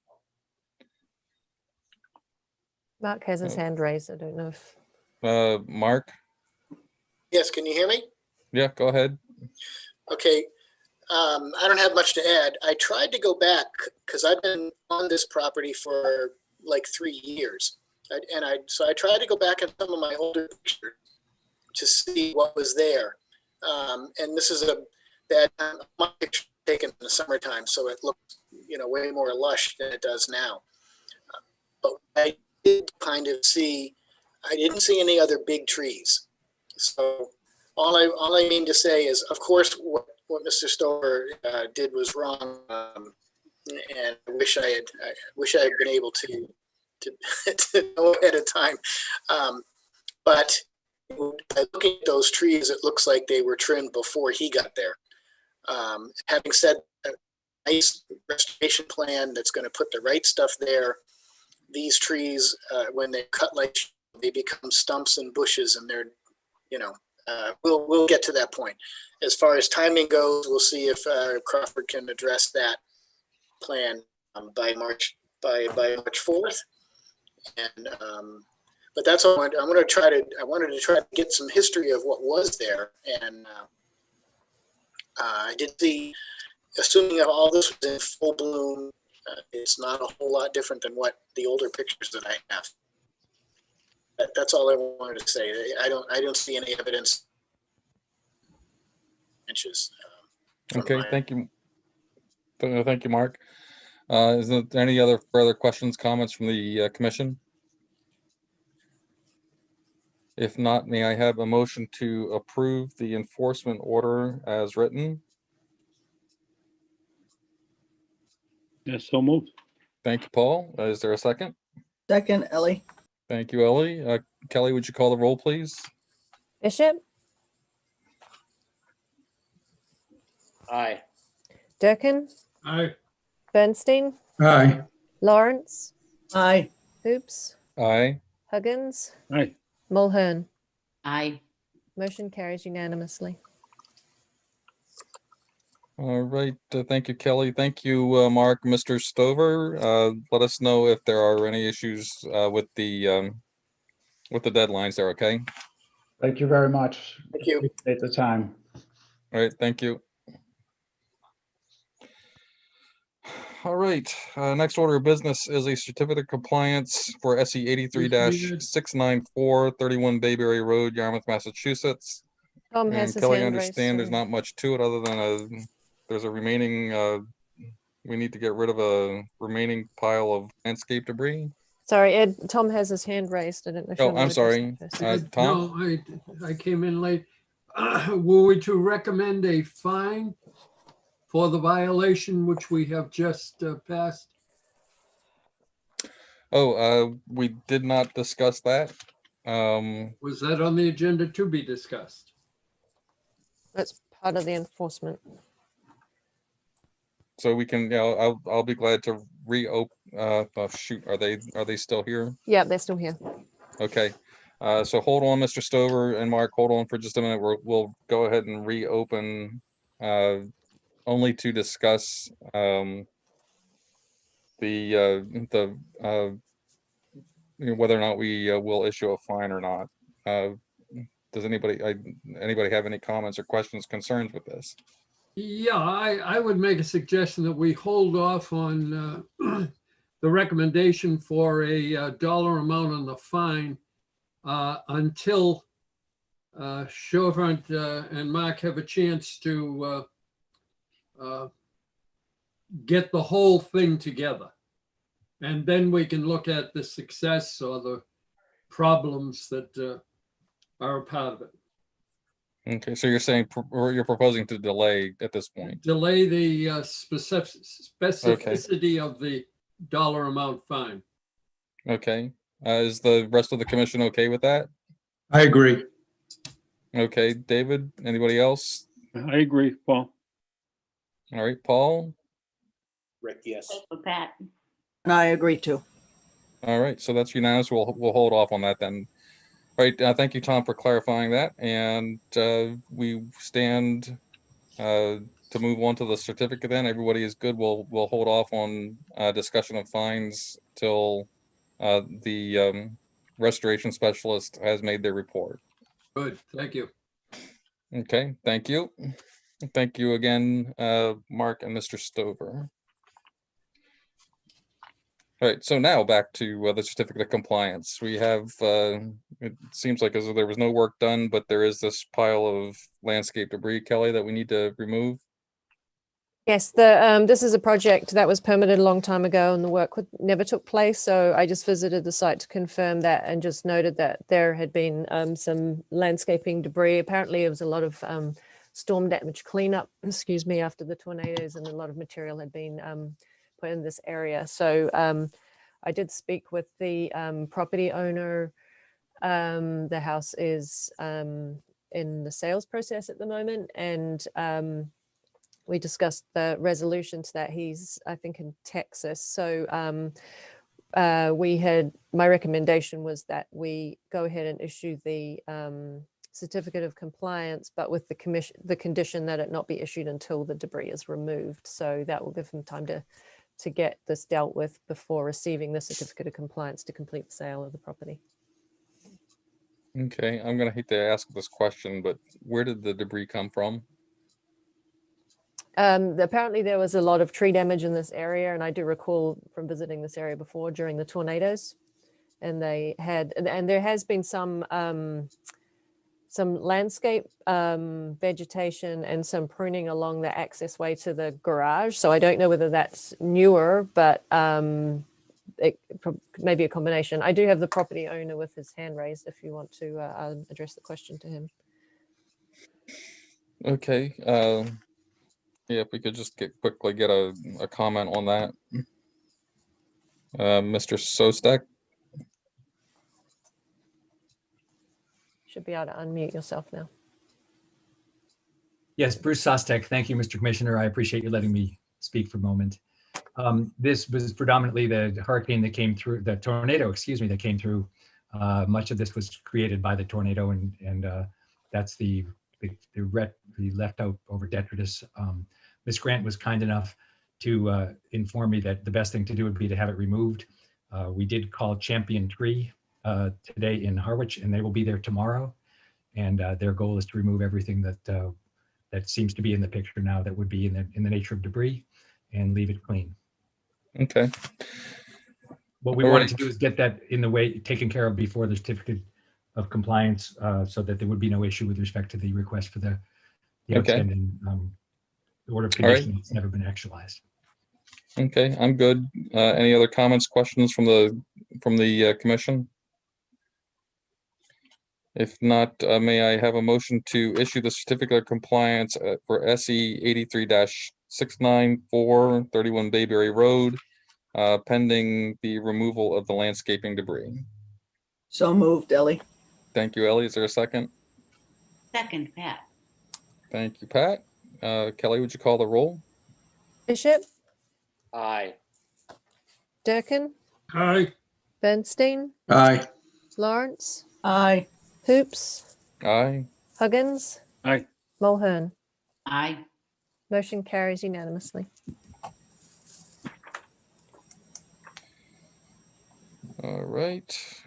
Mark has his hand raised. I don't know if. Mark? Yes, can you hear me? Yeah, go ahead. Okay. I don't have much to add. I tried to go back because I've been on this property for like 3 years. So I tried to go back in some of my older pictures to see what was there. And this is a bad time. My picture taken in the summertime, so it looks, way more lush than it does now. But I did kind of see, I didn't see any other big trees. So all I mean to say is, of course, what Mr. Stover did was wrong, and I wish I had been able to know ahead of time. But by looking at those trees, it looks like they were trimmed before he got there. Having said, a nice restoration plan that's going to put the right stuff there. These trees, when they cut they become stumps and bushes, and they're, we'll get to that point. As far as timing goes, we'll see if Crawford can address that. plan by March 4th. And but that's all I wanted to try to get some history of what was there, and I did see, assuming that all this was in full bloom, it's not a whole lot different than what the older pictures that I have. That's all I wanted to say. I don't see any evidence. Inches. Okay, thank you. Thank you, Mark. Is there any other further questions, comments from the commission? If not, may I have a motion to approve the enforcement order as written? Yes, so moved. Thank you, Paul. Is there a second? Second, Ellie. Thank you, Ellie. Kelly, would you call the roll, please? Bishop, Aye. Durkin, Aye. Bernstein, Aye. Lawrence, Aye. Hoops, Aye. Huggins, Aye. Mulhern. Aye. Motion carries unanimously. All right. Thank you, Kelly. Thank you, Mark. Mr. Stover, let us know if there are any issues with the deadlines there, okay? Thank you very much. Thank you. Appreciate the time. All right, thank you. All right, next order of business is a certificate of compliance for SE 83-694 31 Bayberry Road, Yarmouth, Massachusetts. Tom And has his Kelly, I hand raised. understand there's Sorry. not much to it other than there's a remaining, we need to get rid of a remaining pile of landscape debris. Sorry, Ed. Tom has his hand raised. I don't know if you Oh, want to I'm address sorry. that first. Tom? No, I came in late. Were we to recommend a fine for the violation which we have just passed? Oh, we did not discuss that. Was that on the agenda to be discussed? That's part of the enforcement. So we can, I'll be glad to reopen, oh shoot, are they still here? Yeah, they're still here. Okay, so hold on, Mr. Stover and Mark, hold on for just a minute. We'll go ahead and reopen, only to discuss, whether or not we will issue a fine or not. Does anybody have any comments or questions, concerns with this? Yeah, I would make a suggestion that we hold off on the recommendation for a dollar amount on the fine until Chauvin and Mark have a chance to get the whole thing together. And then we can look at the success or the problems that are a part of it. Okay, so you're saying, or you're proposing to delay at this point? Delay the specificity of the dollar amount fine. Okay, is the rest of the commission okay with that? I agree. Okay, David, anybody else? I agree, Paul. All right, Paul? Rick, yes. With that. And I agree too. All right, so that's unanimous. We'll hold off on that then. All right, thank you, Tom, for clarifying that. And we stand to move on to the certificate then. Everybody is good. We'll hold off on discussion of fines till the restoration specialist has made their report. Good, thank you. Okay, thank you. Thank you again, Mark and Mr. Stover. All right, so now back to the certificate of compliance. We have, it seems like as though there was no work done, but there is this pile of landscape debris, Kelly, that we need to remove. Yes, this is a project that was permitted a long time ago and the work never took place. So I just visited the site to confirm that and just noted that there had been some landscaping debris. Apparently it was a lot of storm damage cleanup, excuse me, after the tornadoes, and a lot of material had been put in this area. So I did speak with the property owner. The house is in the sales process at the moment, and we discussed the resolution to that. He's, I think, in Texas. So my recommendation was that we go ahead and issue the certificate of compliance, but with the condition that it not be issued until the debris is removed. So that will give him time to to get this dealt with before receiving the certificate of compliance to complete the sale of the property. Okay, I'm gonna hate to ask this question, but where did the debris come from? Apparently there was a lot of tree damage in this area, and I do recall from visiting this area before during the tornadoes, and they had, and there has been some landscape vegetation and some pruning along the access way to the garage. So I don't know whether that's newer, but it may be a combination. I do have the property owner with his hand raised if you want to address the question to him. Okay, yeah, if we could just quickly get a comment on that. Mr. Sostek? Should be able to unmute yourself now. Yes, Bruce Sostek. Thank you, Mr. Commissioner. I appreciate you letting me speak for a moment. This was predominantly the hurricane that came through, the tornado, excuse me, that came through. Much of this was created by the tornado, and that's the left out over detritus. Ms. Grant was kind enough to inform me that the best thing to do would be to have it removed. We did call Champion Tree today in Harwich, and they will be there tomorrow. And their goal is to remove everything that that seems to be in the picture now that would be in the nature of debris, and leave it clean. Okay. What we wanted to do is get that in the way taken care of before the certificate of compliance, so that there would be no issue with respect to the request for the Okay. outstanding order of All right. condition that's never been actualized. Okay, I'm good. Any other comments, questions from the commission? If not, may I have a motion to issue the certificate of compliance for SE 83-694 31 Bayberry Road, pending the removal of the landscaping debris? So moved, Ellie. Thank you, Ellie. Is there a second? Second, Pat. Thank you, Pat. Kelly, would you call the roll? Bishop, Aye. Durkin, Aye. Bernstein, Aye. Lawrence, Aye. Hoops, Aye. Huggins, Aye. Mulhern. Aye. Motion carries unanimously. All right.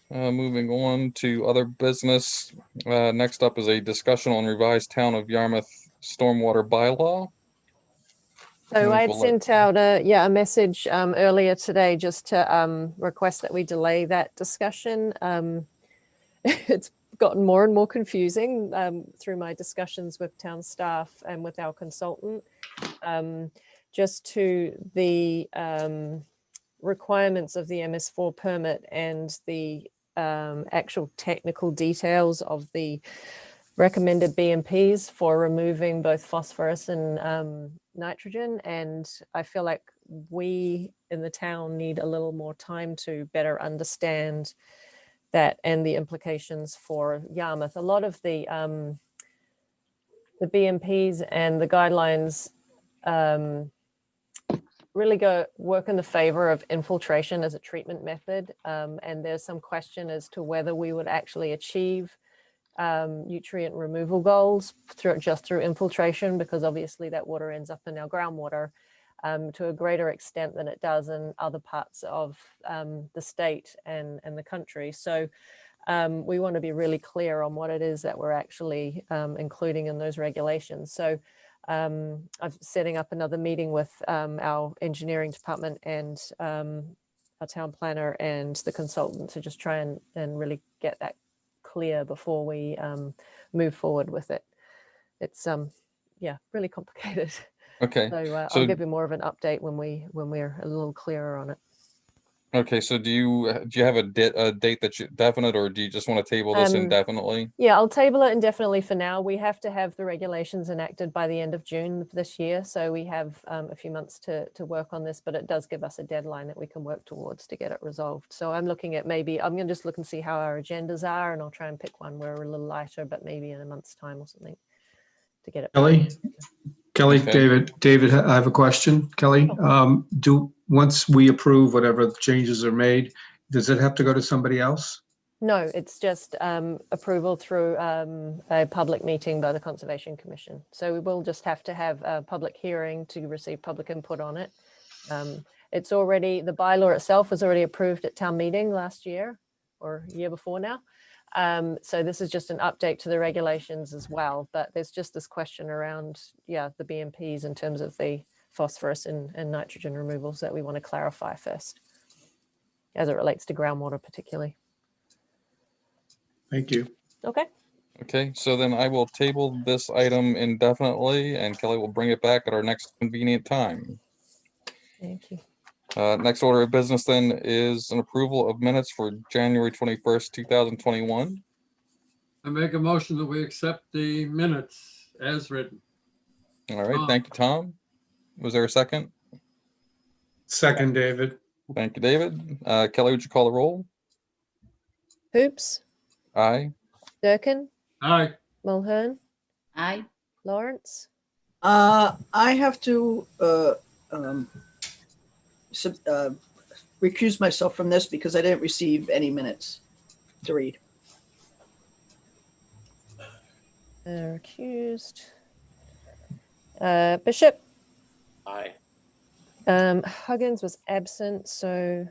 Moving on to other business. Next up is a discussion on revised Town of Yarmouth stormwater bylaw. So I had We'll let- sent out a message earlier today just to request that we delay that discussion. It's gotten more and more confusing through my discussions with town staff and with our consultant. Just to the requirements of the MS4 permit and the actual technical details of the recommended BMPs for removing both phosphorus and nitrogen. And I feel like we in the town need a little more time to better understand that and the implications for Yarmouth. A lot of the BMPs and the guidelines really work in the favor of infiltration as a treatment method. And there's some question as to whether we would actually achieve nutrient removal goals just through infiltration, because obviously that water ends up in our groundwater to a greater extent than it does in other parts of the state and the country. So we want to be really clear on what it is that we're actually including in those regulations. So I'm setting up another meeting with our engineering department and our town planner and the consultant to just try and really get that clear before we move forward with it. It's yeah, really complicated. Okay. So So- I'll give you more of an update when we're a little clearer on it. Okay, so do you have a date that you definite, or do you just want to table this indefinitely? Yeah, I'll table it indefinitely for now. We have to have the regulations enacted by the end of June of this year. So we have a few months to work on this, but it does give us a deadline that we can work towards to get it resolved. So I'm looking at maybe, I'm going to just look and see how our agendas are, and I'll try and pick one where we're a little lighter, but maybe in a month's time or something to get it. Kelly, Okay. David, I have a question. Kelly, once we approve whatever changes are made, does it have to go to somebody else? No, it's just approval through a public meeting by the Conservation Commission. So we will just have to have a public hearing to receive public input on it. It's already, the bylaw itself was already approved at town meeting last year or year before now. So this is just an update to the regulations as well, but there's just this question around, yeah, the BMPs in terms of the phosphorus and nitrogen removals that we want to clarify first, as it relates to groundwater particularly. Thank you. Okay. Okay, so then I will table this item indefinitely and Kelly will bring it back at our next convenient time. Thank you. Next order of business then is an approval of minutes for January 21st, 2021. I make a motion that we accept the minutes as written. All right, Tom. thank you, Tom. Was there a second? Second, David. Thank you, David. Kelly, would you call the roll? Hoops, Aye. Durkin, Aye. Mulhern, Aye. Lawrence. I have to recuse myself from this because I didn't receive any minutes to read. Recused. Bishop. Aye. Huggins was absent, so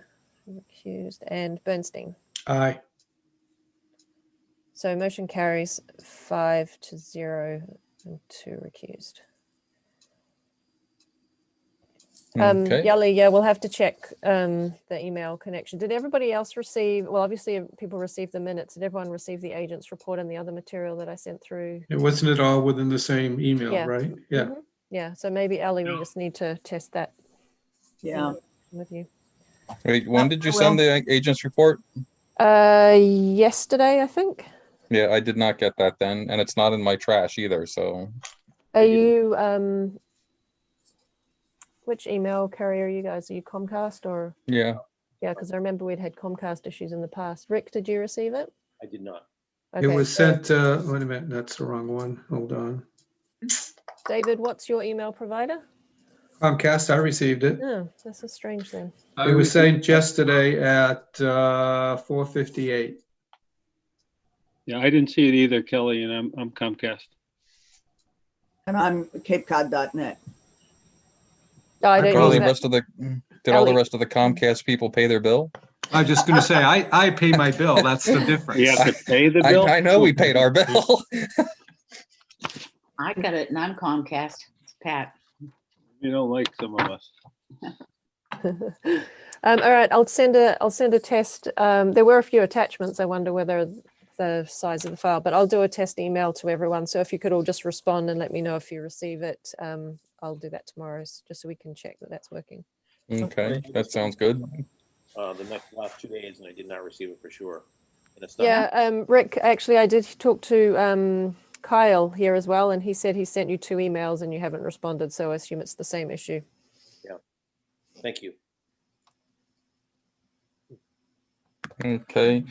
recused, and Bernstein. Aye. So motion carries 5-0 and 2 recused. Okay. Yali, yeah, we'll have to check the email connection. Did everybody else receive, well, obviously people received the minutes. Did everyone receive the agent's report and the other material that I sent through? It wasn't it all within the same email, Yeah. right? Yeah. Mhm. Yeah, so maybe Ellie, we just need to test that Yeah. with you. Wait, when did you well- send the agent's report? Yesterday, I think. Yeah, I did not get that then, and it's not in my trash either, so. Are you, which email carrier are you guys? Are you Comcast or? Yeah, Yeah, because I remember we'd had Comcast issues in the past. Rick, did you receive it? I did not. It was so sent, wait a minute, that's the wrong one. Hold on. David, what's your email provider? Comcast, I received it. Oh, this is strange then. I It was received- sent yesterday at 4:58. Yeah, I didn't see it either, Kelly, and I'm Comcast. And I'm capecod.net. Oh, I I don't did all use the that. rest of the, did all the Ellie. rest of the Comcast people pay their bill? I was just gonna say, I pay my bill. That's the difference. You have to pay the bill? I know we paid our bill. I got it and I'm Comcast. It's Pat. You don't like some of us. All right, I'll send a test. There were a few attachments. I wonder whether the size of the file, but I'll do a test email to everyone. So if you could all just respond and let me know if you receive it, I'll do that tomorrow, just so we can check that that's working. Okay, that sounds good. The last 2 days, and I did not receive it for sure. And it's not. Yeah, Rick, actually, I did talk to Kyle here as well, and he said he sent you 2 emails and you haven't responded. So I assume it's the same issue. Yeah. Thank you. Okay,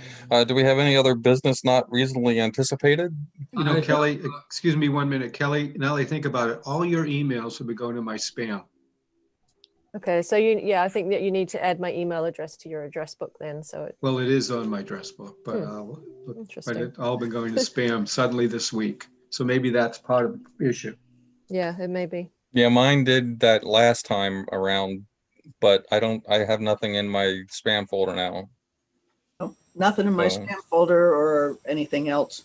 do we have any other business not reasonably anticipated? You know, I- Kelly, excuse me 1 minute, Kelly, now that I think about it, all your emails will be going to my spam. Okay, so yeah, I think that you need to add my email address to your address book then. So it, Well, it is on my address book, but but interesting. it all been going to spam suddenly this week. So maybe that's part of the issue. Yeah, it may be. Yeah, mine did that last time around, but I have nothing in my spam folder now. Nothing in my So- spam folder or anything else.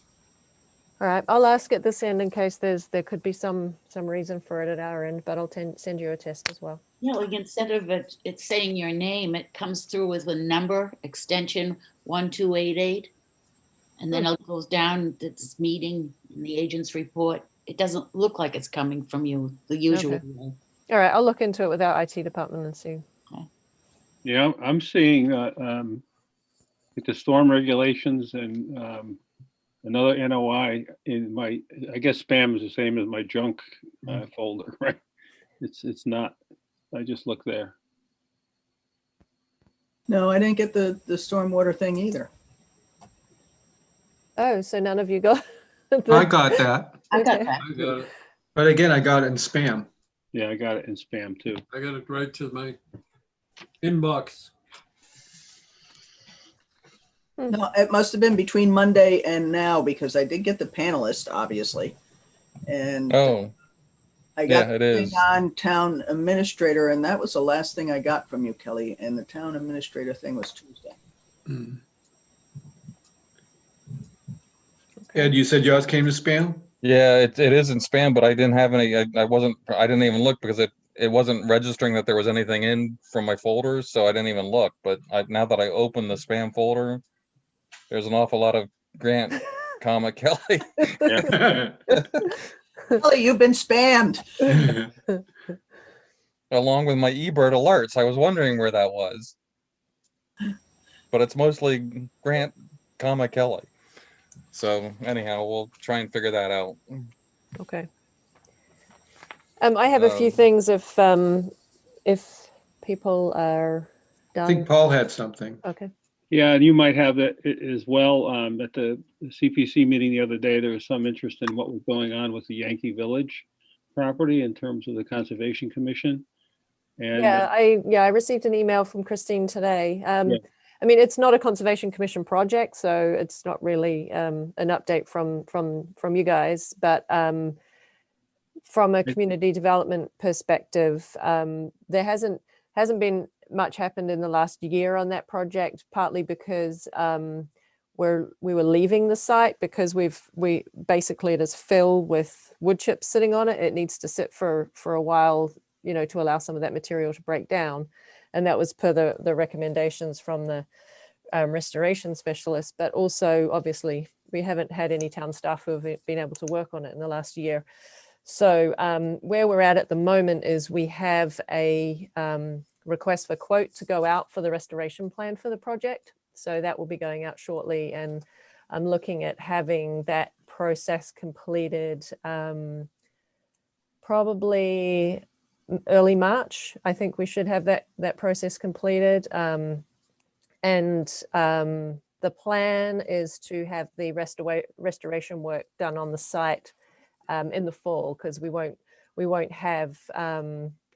All right, I'll ask at this end in case there could be some reason for it at our end, but I'll send you a test as well. You know, like instead of it saying your name, it comes through with a number, extension 1288. And then it goes down to this meeting in the agent's report. It doesn't look like it's coming from you, the usual Okay. way. All right, I'll look into it with our IT department and see. Yeah, I'm seeing like the storm regulations and another NOI in my, I guess spam is the same as my junk folder, right? It's not. I just look there. No, I didn't get the stormwater thing either. Oh, so none of you got I got that, I got Okay. that. I got it. but again, I got it in spam. Yeah, I got it in spam too. I got it right to my inbox. No, it must have been between Monday and now because I did get the panelist, obviously. And Oh, I got Yeah, it the thing is. on town administrator, and that was the last thing I got from you, Kelly. And the town administrator thing was Tuesday. Hmm. Ed, you said yours came to spam? Yeah, it is in spam, but I didn't have any, I didn't even look because it wasn't registering that there was anything in from my folders, so I didn't even look. But now that I open the spam folder, there's an awful lot of Grant, comma, Kelly. Yeah. Kelly, you've been spammed. Along with my eBird alerts. I was wondering where that was. But it's mostly Grant, comma, Kelly. So anyhow, we'll try and figure that out. Okay. I have a few things if people are I think done. Paul had something. Okay. Yeah, and you might have that as well. At the CPC meeting the other day, there was some interest in what was going on with the Yankee Village property in terms of the Conservation Commission. And Yeah, I received an email from Christine today. Yeah. I mean, it's not a Conservation Commission project, so it's not really an update from you guys, but from a community development perspective, there hasn't been much happened in the last year on that project, partly because we were leaving the site because we basically it is filled with wood chips sitting on it. It needs to sit for a while, you know, to allow some of that material to break down, and that was per the recommendations from the restoration specialist. But also, obviously, we haven't had any town staff who have been able to work on it in the last year. So where we're at the moment is we have a request for quote to go out for the restoration plan for the project. So that will be going out shortly, and I'm looking at having that process completed probably early March. I think we should have that process completed. The plan is to have the restoration work done on the site in the fall, because we won't have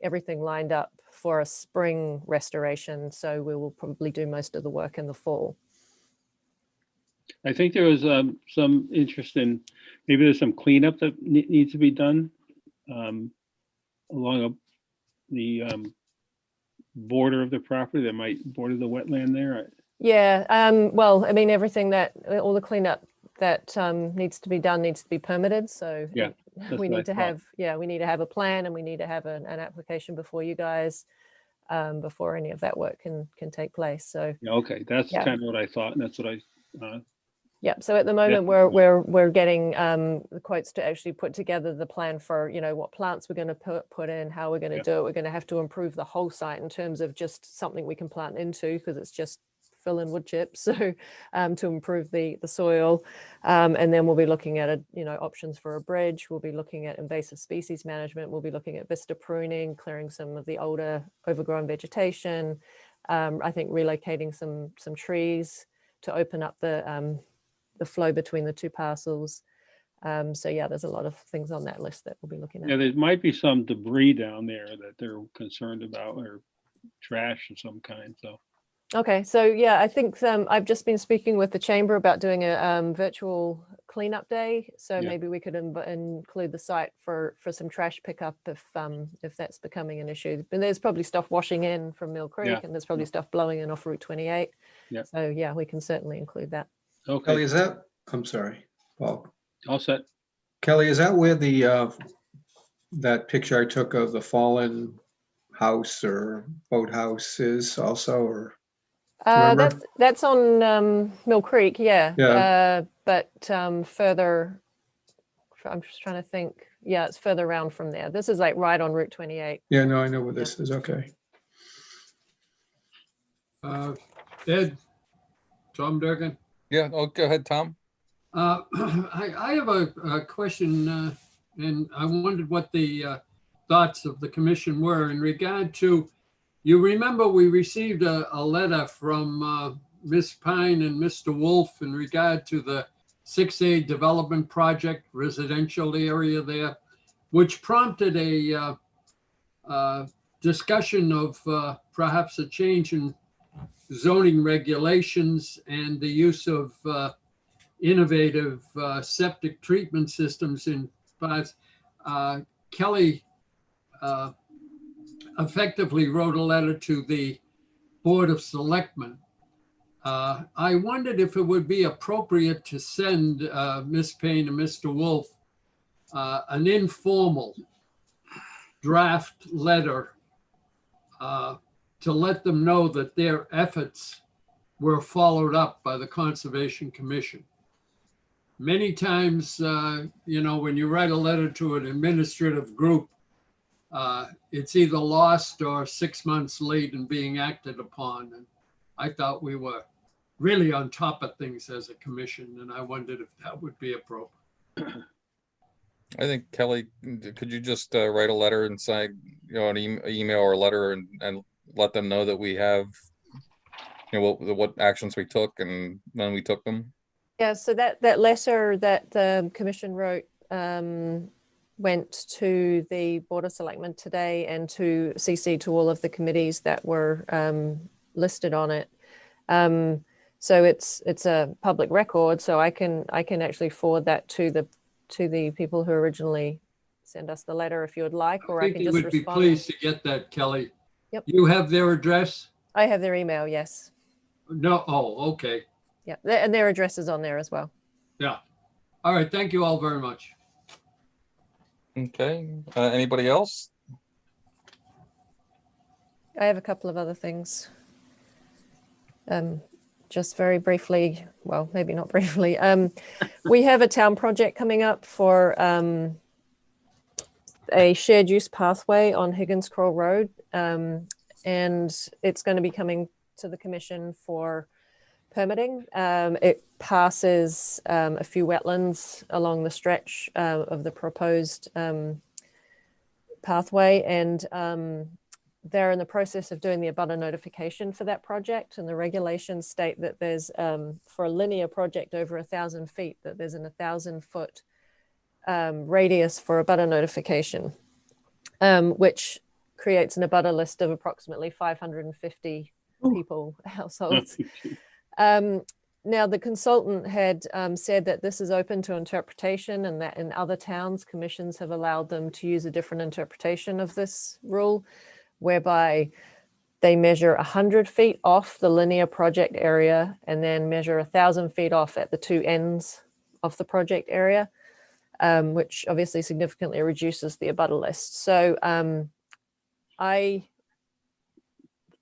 everything lined up for a spring restoration. So we will probably do most of the work in the fall. I think there was some interest in, maybe there's some cleanup that needs to be done along the border of the property that might border the wetland there. Yeah, well, I mean, all the cleanup that needs to be done needs to be permitted. So Yeah, we need to have a plan, and we need to have an application before you guys before any of that work can take place. So Yeah, okay, that's yeah. kind of what I thought, and that's what I. Yeah. So at the moment, we're getting the quotes to actually put together the plan for, you know, what plants we're going to put in, how we're going to do it. We're going to have to improve the whole site in terms of just something we can plant into, because it's just fill in wood chips. So to improve the soil, and then we'll be looking at options for a bridge. We'll be looking at invasive species management. We'll be looking at vista pruning, clearing some of the older overgrown vegetation. I think relocating some trees to open up the flow between the two parcels. So yeah, there's a lot of things on that list that we'll be looking at. Yeah, there might be some debris down there that they're concerned about, or trash of some kind. So. Okay, so yeah, I think I've just been speaking with the chamber about doing a virtual cleanup day. So Yeah. maybe we could include the site for some trash pickup if that's becoming an issue. And there's probably stuff washing in from Mill Creek, Yeah. and there's probably stuff blowing in off Route 28. Yeah. So yeah, we can certainly include that. Okay. Kelly, I'm sorry, Paul. All set. Kelly, is that where the that picture I took of the fallen house or boathouse is also, or? Remember? That's on Mill Creek, yeah. Yeah. But further, I'm just trying to think. Yeah, it's further around from there. This is like right on Route 28. Yeah, no, I know where this is. Okay. Ed, Tom Durkin. Yeah, oh, go ahead, Tom. I have a question, and I wondered what the thoughts of the commission were in regard to, you remember we received a letter from Ms. Pine and Mr. Wolf in regard to the 6A development project residential area there, which prompted a discussion of perhaps a change in zoning regulations and the use of innovative septic treatment systems in parts. Kelly effectively wrote a letter to the Board of Selectmen. I wondered if it would be appropriate to send Ms. Payne and Mr. Wolf an informal draft letter to let them know that their efforts were followed up by the Conservation Commission. Many times, you know, when you write a letter to an administrative group, it's either lost or 6 months late in being acted upon. And I thought we were really on top of things as a commission, and I wondered if that would be appropriate. I think, Kelly, could you just write a letter and say, you know, an email or a letter and let them know that we have, you know, what actions we took and when we took them? Yeah, so that letter that the commission wrote went to the Board of Selectmen today and to CC to all of the committees that were listed on it. So it's a public record, so I can actually forward that to the people who originally sent us the letter if you would like, or I can you just would be respond. pleased to get that, Kelly. Yep. You have their address? I have their email, yes. No, oh, okay. Yeah, and their address is on there as well. Yeah. All right, thank you all very much. Okay, anybody else? I have a couple of other things. Just very briefly, well, maybe not briefly. We have a town project coming up for a shared use pathway on Higgins Crow Road. And it's going to be coming to the commission for permitting. It passes a few wetlands along the stretch of the proposed pathway, and they're in the process of doing the abutter notification for that project, and the regulations state that there's for a linear project over 1,000 feet that there's an 1,000-foot radius for abutter notification, which creates an abutter list of approximately 550 people, households. Now, the consultant had said that this is open to interpretation, and that in other towns, commissions have allowed them to use a different interpretation of this rule, whereby they measure 100 feet off the linear project area and then measure 1,000 feet off at the two ends of the project area, which obviously significantly reduces the abutter list. So I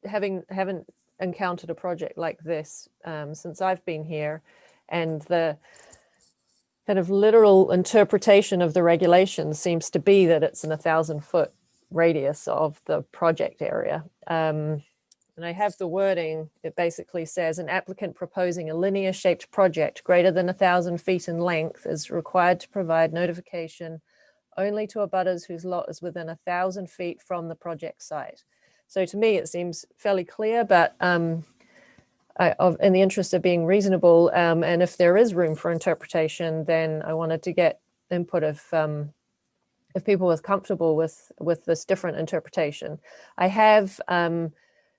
haven't encountered a project like this since I've been here, and the kind of literal interpretation of the regulations seems to be that it's an 1,000-foot radius of the project area. And I have the wording. It basically says an applicant proposing a linear shaped project greater than 1,000 feet in length is required to provide notification only to abutters whose lot is within 1,000 feet from the project site. So to me, it seems fairly clear, but in the interest of being reasonable, and if there is room for interpretation, then I wanted to get input if people were comfortable with this different interpretation. I have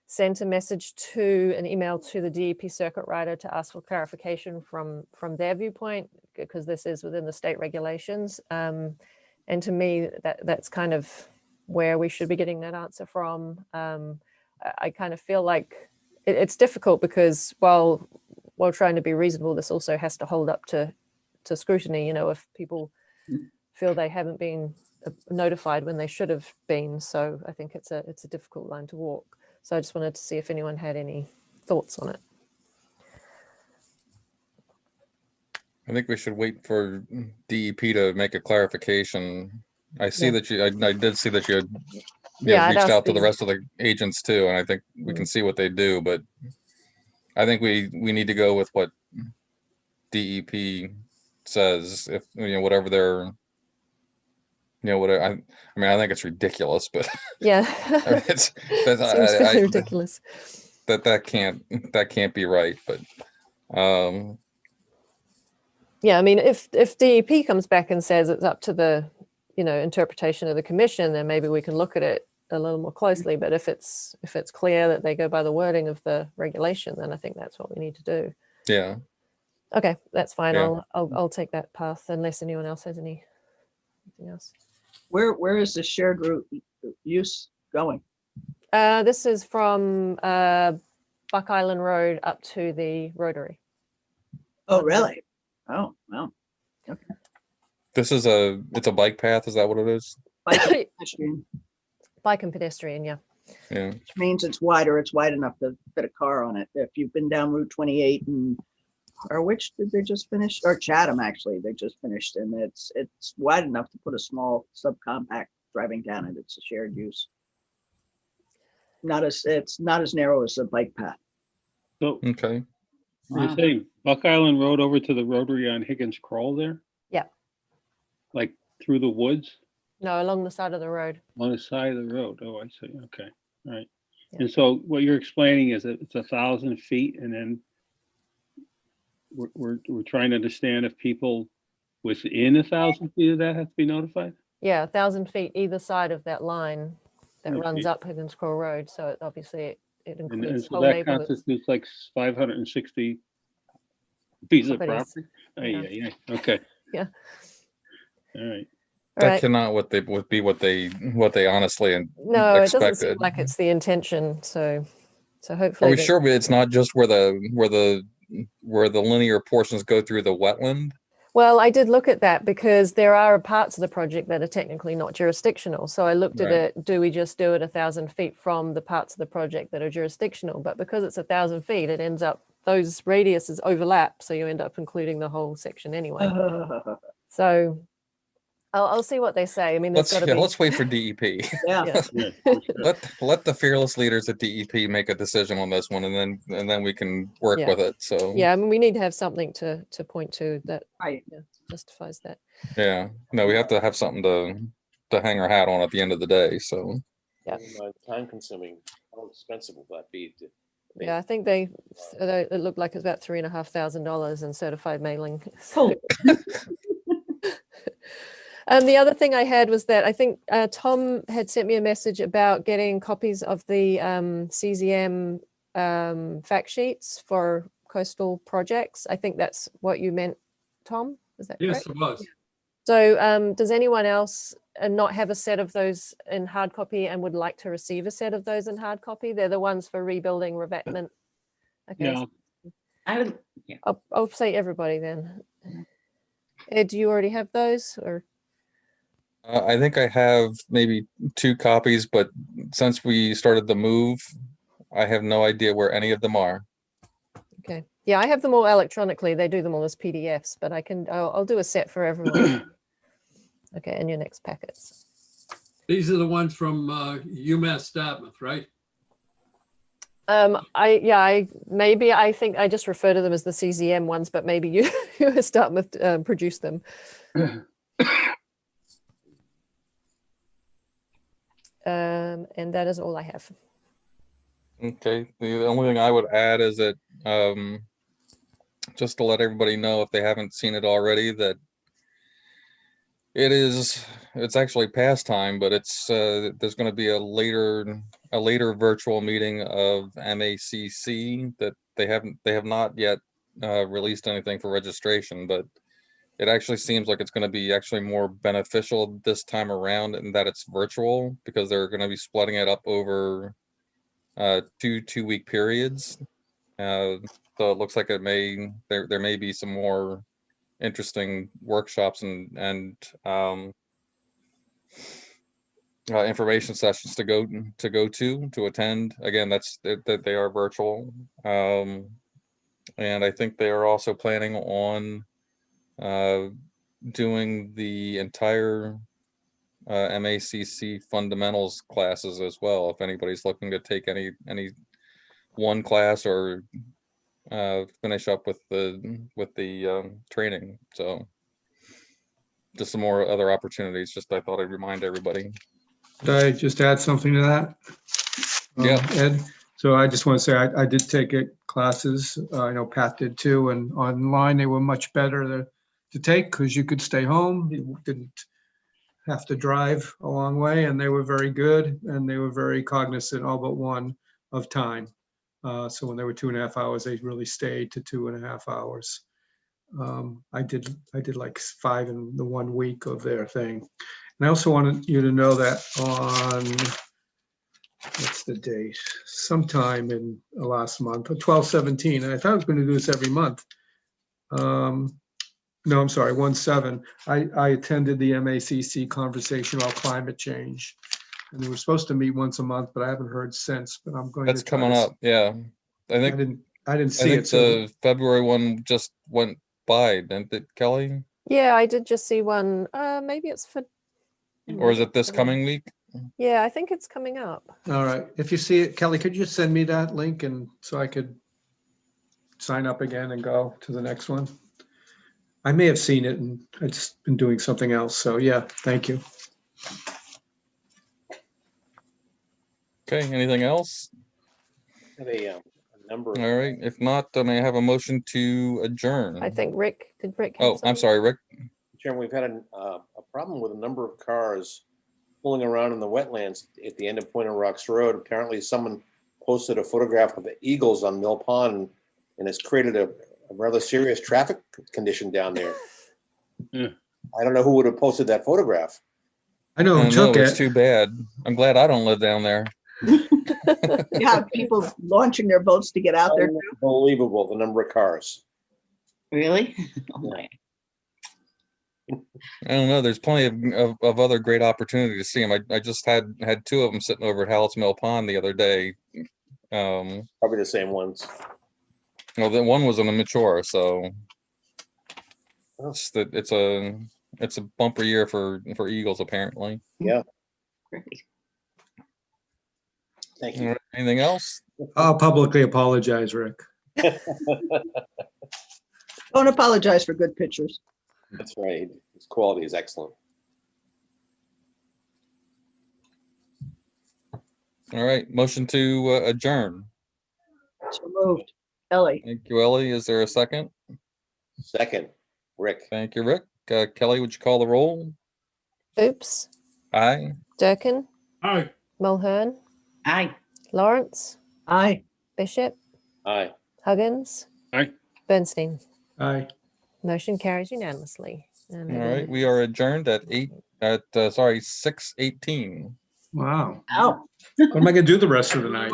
sent a message an email to the DEP circuit rider to ask for clarification from their viewpoint, because this is within the state regulations. And to me, that's kind of where we should be getting that answer from. I kind of feel like it's difficult because while trying to be reasonable, this also has to hold up to scrutiny. You know, if people feel they haven't been notified when they should have been. So I think it's a difficult line to walk. So I just wanted to see if anyone had any thoughts on it. I think we should wait for DEP to make a clarification. I see that I did see that you had reached out to the rest of the agents too, and I think we can see what they do, but I think we need to go with what DEP says, if whatever they're whatever. I mean, I think it's ridiculous, but yeah, it's seems fairly ridiculous. That can't be right, but yeah, I mean, if DEP comes back and says it's up to the interpretation of the commission, then maybe we can look at it a little more closely. But if it's clear that they go by the wording of the regulation, then I think that's what we need to do. Yeah. Okay, that's fine. Yeah. I'll take that path unless anyone else has anything else. Where is the shared route use going? This is from Buck Island Road up to the Rotary. Oh, really? Oh, wow. Okay. This is it's a bike path, is that what it is? Bike and pedestrian, Bike and pedestrian, yeah. Yeah. which means it's wider. It's wide enough to fit a car on it. If you've been down Route 28 and Harwich, did they just finish? Or Chatham, actually, they just finished, and it's wide enough to put a small subcompact driving down it. It's a shared use. It's not as narrow as a bike path. So Okay. you're Wow. saying Buck Island Road over to the Rotary on Higgins Crawl there? Yeah. Like through the woods No, along the side of the road. on the side of the road? Oh, I see. Okay. All right. Yeah. And so what you're explaining is that it's 1,000 feet, and then we're trying to understand if people within 1,000 feet of that have to be notified? Yeah, 1,000 feet either side of that line that runs Okay. up Higgins Crow Road. So obviously it And includes so whole that neighborhoods. constitutes like 560 pieces of Properties. property? Yeah. Yeah. Okay. Yeah. All right. All That right. cannot would be what they honestly No, it doesn't seem expected. like it's the intention. So Are hopefully. we sure it's not just where the linear portions go through the wetland? Well, I did look at that because there are parts of the project that are technically not jurisdictional. So I looked at Right. it, do we just do it 1,000 feet from the parts of the project that are jurisdictional? But because it's 1,000 feet, it ends up, those radiuses overlap. So you end up including the whole section anyway. So I'll see what they say. I mean, there's got to be. Let's wait for DEP. Yeah. Yeah, for sure. Let the fearless leaders at DEP make a decision on this one, and then we can work Yeah. with it. So Yeah, I mean, we need to have something to point to that Right. justifies that. yeah. No, we have to have something to hang our hat on at the end of the day. So Yeah. Time consuming, how expensive will that be? Yeah, I think it looked like it's about $3,500 in certified mailing. Oh. And the other thing I had was that I think Tom had sent me a message about getting copies of the CZM fact sheets for coastal projects. I think that's what you meant, Tom. Is that Yes, correct? it was. So does anyone else not have a set of those in hard copy and would like to receive a set of those in hard copy? They're the ones for rebuilding, revetment. Okay, Yeah. I would, yeah. I'll say everybody then. Ed, do you already have those or? I think I have maybe 2 copies, but since we started the move, I have no idea where any of them are. Okay. Yeah, I have them all electronically. They do them all as PDFs, but I'll do a set for everyone. Okay, in your next packets. These are the ones from UMass Dartmouth, right? I think I just refer to them as the CZM ones, but maybe you start with produce them. And that is all I have. Okay. The only thing I would add is that just to let everybody know, if they haven't seen it already, that it's actually past time, but it's there's going to be a later virtual meeting of MACC that they have not yet released anything for registration, but it actually seems like it's going to be actually more beneficial this time around in that it's virtual, because they're going to be splitting it up over 2-week periods. So it looks like there may be some more interesting workshops and information sessions to go to attend. Again, that they are virtual, and I think they are also planning on doing the entire MACC fundamentals classes as well. If anybody's looking to take any one class or finish up with the training, so just some more other opportunities. Just I thought I'd remind everybody. Could I just add something to that? Yeah. Ed, so I just want to say I did take classes. I know Pat did too, and online they were much better to take because you could stay home. You didn't have to drive a long way, and they were very good, and they were very cognizant, all but one, of time. So when they were 2.5 hours, they really stayed to 2.5 hours. I did like 5 in the 1 week of their thing. And I also wanted you to know that on, what's the date? Sometime in the last month, 12/17, and I thought I was going to do this every month. No, I'm sorry, 1/7. I attended the MACC conversation about climate change. And we were supposed to meet once a month, but I haven't heard since, but I'm going to. That's coming up, yeah. I I think, didn't I see think it. So the February one just went by, didn't it, Kelly? Yeah, I did just see one. Maybe it's for. Or is it this coming week? Yeah, I think it's coming up. all right, if you see it, Kelly, could you send me that link and so I could sign up again and go to the next one? I may have seen it and I've just been doing something else. So yeah, thank you. Okay, anything else? Have a number of. All right, if not, then I have a motion to adjourn. I think did Rick have Oh, I'm something? sorry, Rick. Chairman, we've had a problem with a number of cars pulling around in the wetlands at the end of Point of Rocks Road. Apparently someone posted a photograph of the eagles on Mill Pond and it's created a rather serious traffic condition down there. Yeah. I don't know who would have posted that photograph. I know I who don't know, took it's it. too bad. I'm glad I don't live down there. You have people launching their boats to get out there. Unbelievable, the number of cars. Really? Oh my. I don't know. There's plenty of other great opportunity to see them. I just had two of them sitting over at Hallett's Mill Pond the other day. Probably the same ones. Well, the one was an immature, so it's a bumper year for eagles apparently. Yeah. Great. Thank All you. right, anything else? I'll publicly apologize, Rick. Don't apologize for good pictures. That's right. His quality is excellent. All right, motion to adjourn. So moved. Ellie. Thank you, Ellie. Is there a second? Second, Rick. Thank you, Rick. Kelly, would you call the roll? Oops. Aye. Durkin, Aye. Mulhern, Aye. Lawrence, Aye. Bishop, Aye. Huggins, Aye. Bernstein. Aye. Motion carries unanimously. All right, we are adjourned at 6:18. Wow. Oh. What am I going to do the rest of the night?